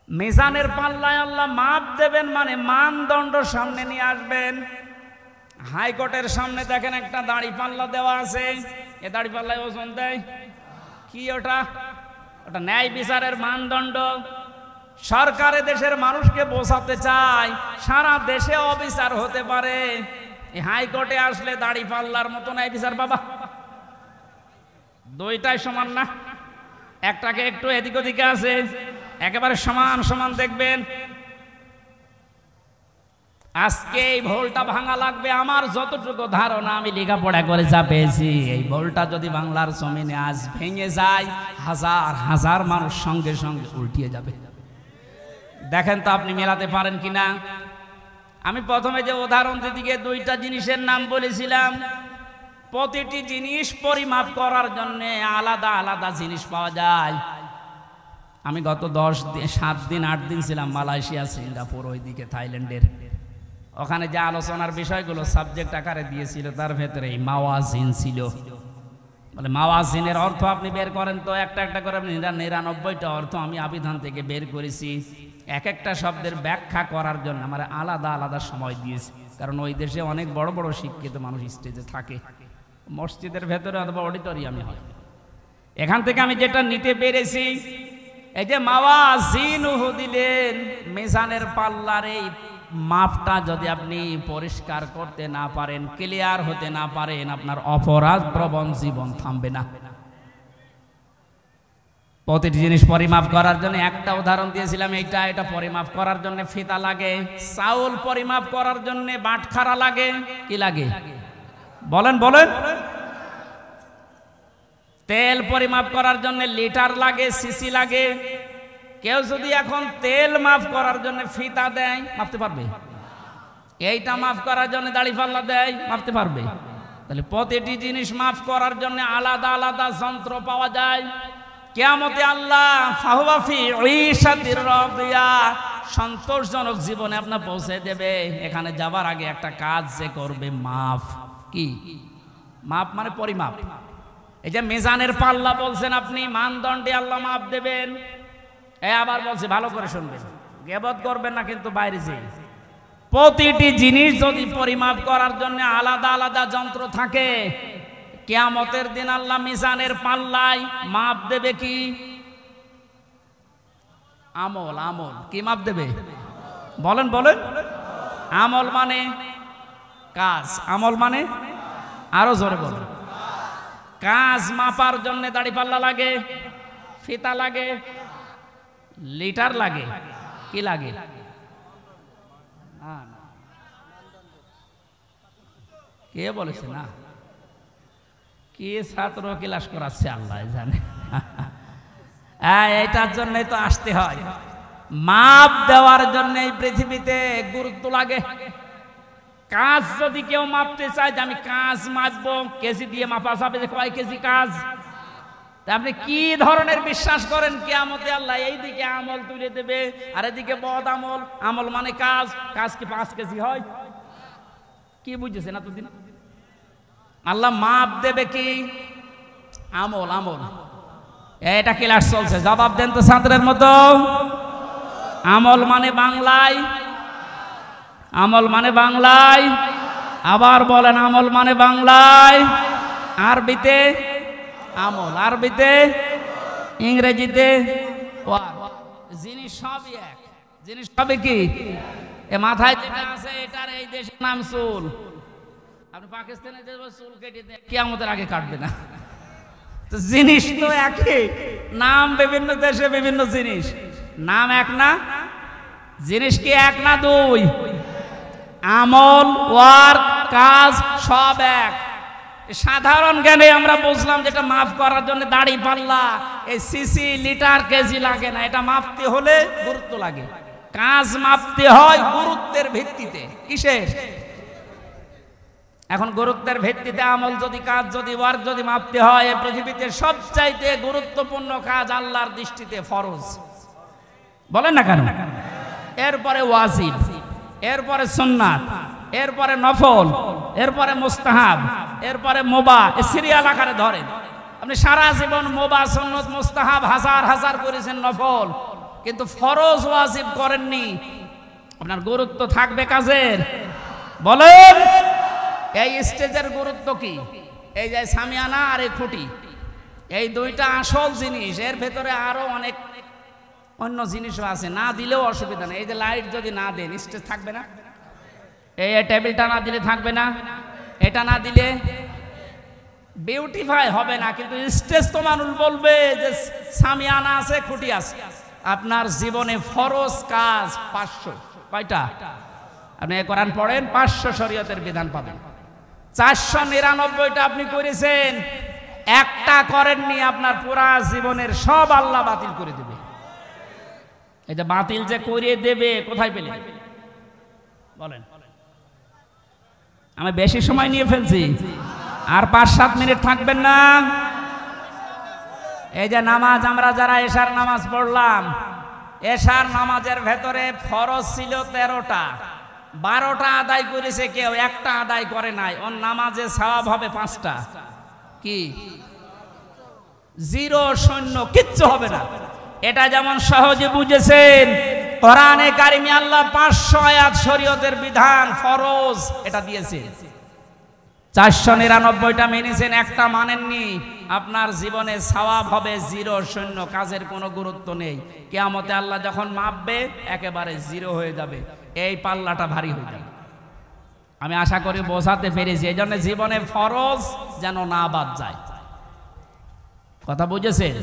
মিজানের পাল্লায় আল্লাহ মাপ দেবেন মানে মানদণ্ড সামনে নিয়ে আসবেন। হাইকোর্টের সামনে দেখেন একটা দাড়ি পাল্লা দেওয়া আছে, এ দাড়ি পাল্লায় ওজন দেয় কি? ওটা ন্যায় বিচারের মানদণ্ড। সরকারে দেশের মানুষকে বোঝাতে চায় সারা দেশে অবিচার হতে পারে, এই হাইকোর্টে আসলে দাড়ি পাল্লার মতো ন্যায় বিচার বাবা। দুইটাই সমান না, একটাকে একটু এদিক ওদিকে আছে, একেবারে সমান সমান দেখবেন। আজকে এই ভুলটা ভাঙা লাগবে। আমার যতটুকু ধারণা, আমি লেখাপড়া করে যা পেয়েছি, এই ভুলটা যদি বাংলার জমিনে আজ ভেঙে যায়, হাজার হাজার মানুষ সঙ্গে সঙ্গে উল্টিয়ে যাবে। দেখেন তো আপনি মেলাতে পারেন কিনা। আমি প্রথমে যে উদাহরণ দিকে 2টা জিনিসের নাম বলেছিলাম, প্রতিটি জিনিস পরিমাপ করার জন্য আলাদা আলাদা জিনিস পাওয়া যায়। আমি গত 7 দিন 8 দিন ছিলাম মালয়েশিয়া, সিঙ্গাপুর, ওইদিকে থাইল্যান্ডের। ওখানে যে আলোচনার বিষয়গুলো সাবজেক্ট আকারে দিয়েছিল তার ভেতরে মাওয়াজিন ছিল। বলে মাওয়াজিনের অর্থ আপনি বের করেন তো, একটা একটা করে 99টা অর্থ আমি আবিধান থেকে বের করেছি। এক একটা শব্দের ব্যাখ্যা করার জন্য আমার আলাদা আলাদা সময় দিয়েছি, কারণ ওই দেশে অনেক বড় বড় শিক্ষিত মানুষ স্টেজে থাকে, মসজিদের ভেতরে অথবা অডিটোরিয়ামে হয়। এখান থেকে আমি যেটা নিতে পেরেছি, এই যে মাওয়াজিনুহু দিলেন, মিজানের পাল্লার এই মাপটা যদি আপনি পরিষ্কার করতে না পারেন, ক্লিয়ার হতে না পারেন, আপনার অপরাধ প্রবণ জীবন থামবে না। প্রতিটি জিনিস পরিমাপ করার জন্য একটা উদাহরণ দিয়েছিলাম, এটা পরিমাপ করার জন্য ফিতা লাগে, চাউল পরিমাপ করার জন্য বাটখারা লাগে। কি লাগে বলেন বলেন? তেল পরিমাপ করার জন্য লিটার লাগে, সিসি লাগে। কেউ যদি এখন তেল মাফ করার জন্য ফিতা দেয়, মাপতে পারবে? এইটা মাফ করার জন্য দাড়ি পাল্লা দেয়, মাপতে পারবে? তাহলে প্রতিটি জিনিস মাফ করার জন্য আলাদা আলাদা যন্ত্র পাওয়া যায়। কিয়ামতে আল্লাহ ফাহুয়া ফি ঈশাতির রাদিয়া, সন্তোষজনক জীবনে আপনার পৌঁছে দেবে। এখানে যাবার আগে একটা কাজ যে করবে, মাফ। কি মাপ? মানে পরিমাপ। এই যে মিজানের পাল্লা বলছেন আপনি, মানদণ্ডে আল্লাহ মাপ দেবেন। আবার বলছে ভালো করে শুনবেন, গীবত করবেন না কিন্তু বাইরে যে। প্রতিটি জিনিস যদি পরিমাপ করার জন্য আলাদা আলাদা যন্ত্র থাকে, কিয়ামতের দিন আল্লাহ মিজানের পাল্লায় মাপ দেবে কি? আমল। আমল কি মাপ দেবে? বলেন বলেন। আমল মানে কাজ, আমল মানে আরো জোরে বলেন। কাজ মাপার জন্য দাড়ি পাল্লা লাগে, ফিতা লাগে, লিটার লাগে, কি লাগে? কে বলেছে না? কি ছাত্র ক্লাস করাচ্ছে আল্লাহ জানে। এটার জন্য তো আসতে হয়। মাপ দেওয়ার জন্য এই পৃথিবীতে গুরুত্ব লাগে। কাজ যদি কেউ মাপতে চায় যে আমি কাজ মাপবো, কেজি দিয়ে মাপা যাবে যে কয় কেজি কাজ। আপনি কি ধরনের বিশ্বাস করেন কিয়ামতে আল্লাহ এইদিকে আমল তুলে দেবে আর এদিকে বদ আমল? আমল মানে কাজ, কাজ কি 5 কেজি হয়? কি বুঝেছেন এতদিন? আল্লাহ মাপ দেবে কি? আমল। আমল এটা ক্লাস চলছে, জবাব দেন তো ছাত্রের মতো। আমল মানে বাংলায়, আমল মানে বাংলায়, আবার বলেন আমল মানে বাংলায়, আরবিতে আমল, আরবিতে, ইংরেজিতে জিনিস সবই এক। জিনিস সবই কি? এ মাথায় যেটা আছে এটার এই দেশের নাম চুল। আপনি পাকিস্তানে যে চুল কেটে দেন, কিয়ামতের আগে কাটবে না। তো জিনিস তো একই, নাম বিভিন্ন দেশে বিভিন্ন জিনিস, নাম এক না। জিনিস কি এক না দুই? আমল, ওয়ার্ক, কাজ সব এক। সাধারণ জ্ঞানে আমরা বুঝলাম যেটা মাফ করার জন্য দাড়ি পাল্লা, এই সিসি, লিটার, কেজি লাগে না। এটা মাপতে হলে গুরুত্ব লাগে। কাজ মাপতে হয় গুরুত্বের ভিত্তিতে। কিসের? এখন গুরুত্বের ভিত্তিতে আমল যদি, কাজ যদি, ওয়ার্ক যদি মাপতে হয়, এই পৃথিবীতে সবচাইতে গুরুত্বপূর্ণ কাজ আল্লাহর দৃষ্টিতে ফরজ। বলেন না কেন? এরপরে ওয়াজিব, এরপরে সুন্নাত, এরপরে নফল, এরপরে মুস্তাহাব, এরপরে মুবাহ। সিরিয়াল আকারে ধরেন। আপনি সারা জীবন মুবাহ, সুন্নাত, মুস্তাহাব হাজার হাজার করেছেন, নফল, কিন্তু ফরজ ওয়াজিব করেননি। আপনার গুরুত্ব থাকবে কাজের? বলেন। এই স্টেজের গুরুত্ব কি? এই যে সামিয়ানা আর এই খুঁটি, এই দুইটা আসল জিনিস। এর ভেতরে আরো অনেক অন্য জিনিসও আছে, না দিলেও অসুবিধা নেই। এই যে লাইট যদি না দেন, স্টেজ থাকবে না। এই টেবিলটা না দিলে থাকবে না। এটা না দিলে বিউটিফাই হবে না। কিন্তু স্টেজ তো মানুষ বলবে যে সামিয়ানা আছে, খুঁটি আছে। আপনার জীবনে ফরজ কাজ 500। কয়টা? আপনি কোরআন পড়েন, 500 শরীয়তের বিধান পাবেন। 499টা আপনি করেছেন, একটা করেননি, আপনার পুরা জীবনের সব আল্লাহ বাতিল করে দেবে। এই যে বাতিল যে করে দেবে, কোথায় পেলেন? বলেন। আমি বেশি সময় নিয়ে ফেলছি, আর 5-7 মিনিট থাকবেন না? এই যে নামাজ, আমরা যারা এশার নামাজ পড়লাম, এশার নামাজের ভেতরে ফরজ ছিল 13টা, 12টা আদায় করেছে কেউ, একটা আদায় করে নাই। ওর নামাজে সওয়াব হবে 5টা। কি? 0, 0, কিচ্ছু হবে না। এটা যেমন সহজে বুঝেছেন, কোরআনে কারিমে আল্লাহ 500 আয়াত শরীয়তের বিধান ফরজ এটা দিয়েছে। 499টা মেনেছেন, একটা মানেননি। আপনার জীবনে সওয়াব হবে 0, 0, কাজের কোনো গুরুত্ব নেই। কিয়ামতে আল্লাহ যখন মাপবে একেবারে 0 হয়ে যাবে। এই পাল্লাটা ভারী হয়ে যাবে। আমি আশা করি বোঝাতে পেরেছি। এই জন্য জীবনে ফরজ যেন না বাদ যায়। কথা বুঝেছেন?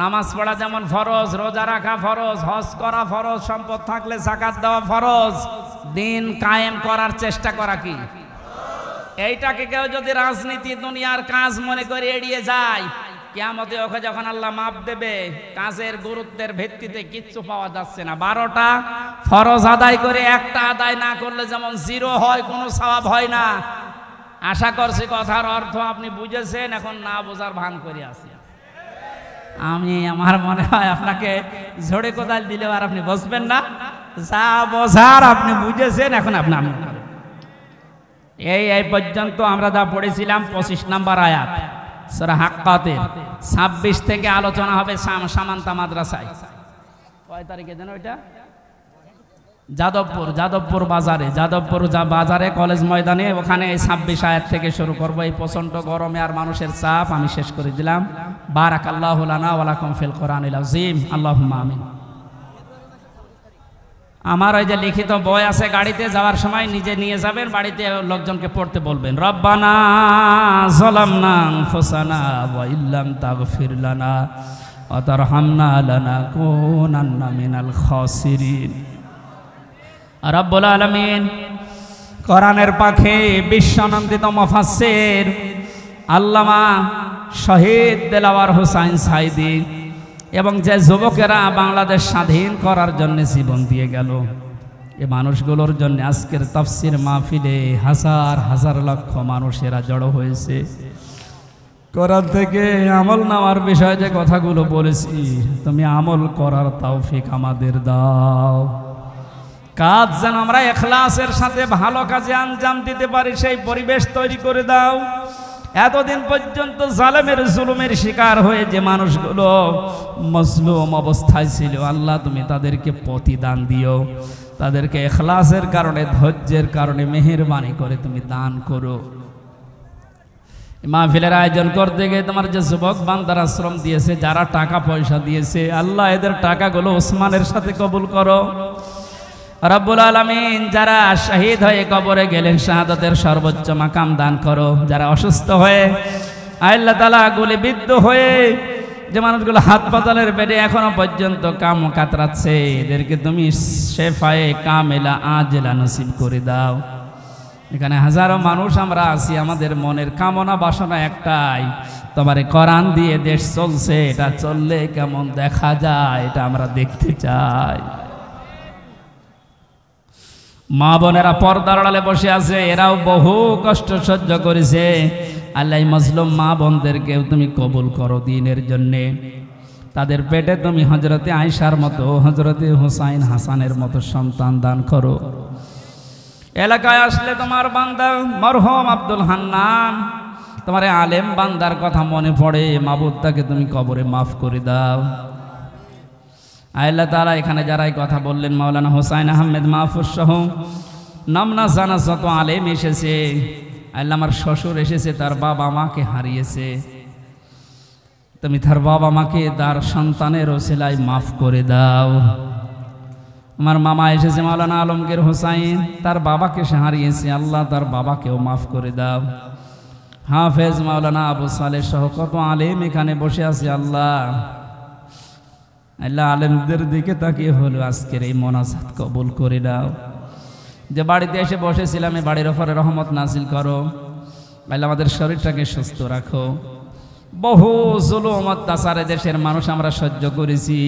নামাজ পড়া যেমন ফরজ, রোজা রাখা ফরজ, হজ করা ফরজ, সম্পদ থাকলে যাকাত দেওয়া ফরজ, দিন কায়েম করার চেষ্টা করা কি? এইটাকে কেউ যদি রাজনীতি, দুনিয়ার কাজ মনে করে এড়িয়ে যায়, কিয়ামতে ওকে যখন আল্লাহ মাপ দেবে, কাজের গুরুত্বের ভিত্তিতে কিচ্ছু পাওয়া যাচ্ছে না। 12টা ফরজ আদায় করে একটা আদায় না করলে যেমন জিরো হয়, কোনো সওয়াব হয় না। আশা করছি কথার অর্থ আপনি বুঝেছেন, এখন না বোঝার ভান করে আছি। আমার মনে হয় আপনাকে ঝড়ে কোদাল দিলেও আর আপনি বসবেন না, যা বোঝার আপনি বুঝেছেন, এখন আপনি এই পর্যন্ত আমরা যা পড়েছিলাম 25 নম্বর আয়াত সূরা হাক্কাতের। 26 থেকে আলোচনা হবে সামান্তা মাদ্রাসায়। কয় তারিখে যেন ওইটা? যাদবপুর বাজারে কলেজ ময়দানে, ওখানে এই 26 আয়াত থেকে শুরু করব। এই প্রচন্ড গরমে আর মানুষের চাপ আমি শেষ করে দিলাম। বারাকাল্লাহু লানা ওয়া লাকুম ফিল কোরআনিল আযীম, আল্লাহুম্মা আমিন। আমার ওই যে লিখিত বই আছে, গাড়িতে যাওয়ার সময় নিজে নিয়ে যাবেন, বাড়িতে লোকজনকে পড়তে বলবেন। রব্বানা যালামনা আনফুসানা ওয়া ইল্লাম তাগফির লানা ওয়া তারহামনা লানাকুনান্না মিনাল খাসিরিন। রব্বুল আলামিন কোরআনের পাখি বিশ্বনন্দিত মুফাসসির আল্লামা শহীদ দেলাওয়ার হোসাইন সাইদি এবং যে যুবকেরা বাংলাদেশ স্বাধীন করার জন্য জীবন দিয়ে গেল, এই মানুষগুলোর জন্য আজকের তাফসীর মাহফিলে হাজার হাজার লক্ষ মানুষেরা জড়ো হয়েছে। কোরআন থেকে আমল নেওয়ার বিষয়ে যে কথাগুলো বলেছি, তুমি আমল করার তৌফিক আমাদের দাও। কাজ যেন আমরা ইখলাসের সাথে ভালো কাজে আঞ্জাম দিতে পারি, সেই পরিবেশ তৈরি করে দাও। এতদিন পর্যন্ত জালেমের জুলুমের শিকার হয়ে যে মানুষগুলো মজলুম অবস্থায় ছিল, আল্লাহ তুমি তাদেরকে প্রতিদান দিও, তাদেরকে ইখলাসের কারণে, ধৈর্যের কারণে মেহেরবানি করে তুমি দান করো। মাহফিলের আয়োজন করতে গিয়ে তোমার যে যুবক বান্দারা শ্রম দিয়েছে, যারা টাকা পয়সা দিয়েছে, আল্লাহ এদের টাকাগুলো ওসমানের সাথে কবুল করো। রব্বুল আলামিন যারা শহীদ হয়ে কবরে গেলেন, শাহাদাতের সর্বোচ্চ মাকাম দান করো। যারা অসুস্থ হয়ে, আল্লাহ তাআলা গুলিবিদ্ধ হয়ে যে মানুষগুলো হাসপাতালের বেডে এখনো পর্যন্ত কাম কাতরাচ্ছে, এদেরকে তুমি শেফায়ে কামেলা আজেলা নসিব করে দাও। এখানে হাজারো মানুষ আমরা আছি, আমাদের মনের কামনা বাসনা একটাই, তোমার কোরআন দিয়ে দেশ চলছে, এটা চললে কেমন দেখা যায় এটা আমরা দেখতে চাই। মা বোনেরা পর্দার আড়ালে বসে আছে, এরাও বহু কষ্ট সহ্য করেছে। আল্লাহ মজলুম মা বোনদেরকেও তুমি কবুল করো দিনের জন্যে। তাদের পেটে তুমি হযরতে আয়েশার মতো, হযরতে হুসাইন হাসানের মতো সন্তান দান করো। এলাকায় আসলে তোমার বান্দা মরহুম আব্দুল হান্নান, তোমার আলেম বান্দার কথা মনে পড়ে, মাবুদ তাকে তুমি কবরে মাফ করে দাও। আল্লাহ তাআলা এখানে যারাই কথা বললেন, মাওলানা হোসাইন আহমেদ মাহফুজ সহ নামনা জানা যত আলেম এসেছে, আল্লাহ আমার শ্বশুর এসেছে, তার বাবা মাকে হারিয়েছে, তুমি তার বাবা মাকে তার সন্তানের ওসিলায় মাফ করে দাও। আমার মামা এসেছে মাওলানা আলমগীর হোসাইন, তার বাবাকে সে হারিয়েছে, আল্লাহ তার বাবাকেও মাফ করে দাও। হাফেজ মাওলানা আবু সালেহ সহ কত আলেম এখানে বসে আছে, আল্লাহ আল্লাহ আলেমদের দিকে তাকিয়ে হলো আজকের এই মোনাজাত কবুল করে দাও। যে বাড়িতে এসে বসেছিলাম, এই বাড়ির ওপরে রহমত নাজিল করো। আল্লাহ আমাদের শরীরটাকে সুস্থ রাখো। বহু জুলুম অত্যাচারে দেশের মানুষ আমরা সহ্য করেছি,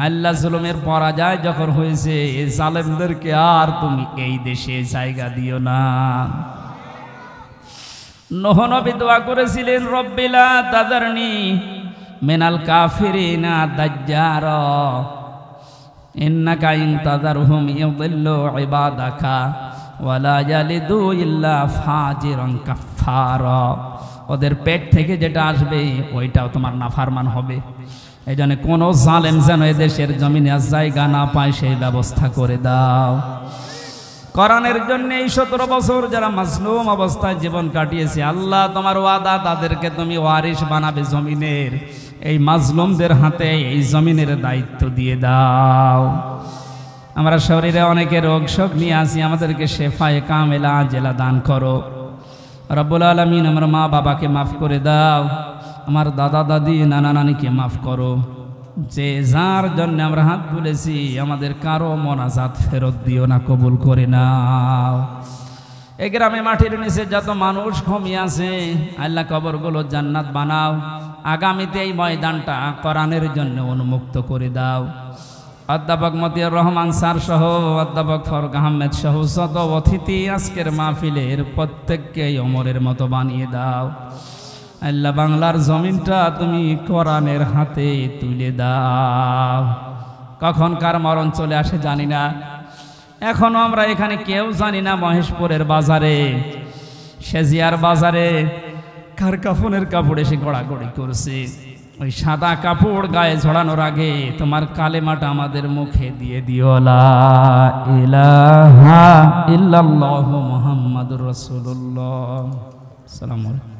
আল্লাহ জুলুমের পরাজয় যখন হয়েছে, এই জালেমদেরকে আর তুমি এই দেশে জায়গা দিও না। নূহ নবী দোয়া করেছিলেন, রব্বিলা তাযারনি মিনাল কাফিরিনা দাজ্জারা ইন্নাকা ইন তাযারহুম ইউদিল্লু ইবাদাকা ওয়ালা ইয়ালিদু ইল্লা ফাজিরান কাফফারা। ওদের পেট থেকে যেটা আসবে ওইটাও তোমার নাফরমান হবে। এই জন্য কোনো জালেম যেন এদেশের জমিনে আর জায়গা না পায়, সেই ব্যবস্থা করে দাও। কোরআনের জন্য এই 17 বছর যারা মাজলুম অবস্থায় জীবন কাটিয়েছে, আল্লাহ তোমার ওয়াদা, তাদেরকে তুমি ওয়ারিশ বানাবে জমিনের। এই মাজলুমদের হাতে এই জমিনের দায়িত্ব দিয়ে দাও। আমরা শরীরে অনেকে রোগ শোক নিয়ে আসি, আমাদেরকে শেফায়ে কামেলা আজেলা দান করো। রব্বুল আলামিন আমার মা বাবাকে মাফ করে দাও, আমার দাদা দাদি নানা নানিকে মাফ করো। যে যার জন্য আমরা হাত তুলেছি, আমাদের কারো মোনাজাত ফেরত দিও না, কবুল করে নাও। এই গ্রামে মাটির নিচে যত মানুষ ঘুমিয়ে আছে, আল্লাহ কবরগুলো জান্নাত বানাও। আগামীতে এই ময়দানটা কোরআনের জন্য উন্মুক্ত করে দাও। অধ্যাপক মতিউর রহমান স্যার সহ অধ্যাপক ফরুক আহমেদ সহ শত অতিথি আজকের মাহফিলের প্রত্যেককে ওমরের মতো বানিয়ে দাও। আল্লাহ বাংলার জমিনটা তুমি কোরআনের হাতে তুলে দাও। কখন কার মরণ চলে আসে জানি না, এখনো আমরা এখানে কেউ জানি না মহেশপুরের বাজারে, সেজিয়ার বাজারে কার কাফনের কাপড় এসে গড়াগড়ি করছে। ওই সাদা কাপড় গায়ে ঝড়ানোর আগে তোমার কালেমাটা আমাদের মুখে দিয়ে দিও, লা ইলাহা ইল্লাল্লাহু মুহাম্মাদুর রাসূলুল্লাহ। আসসালামু আলাইকুম।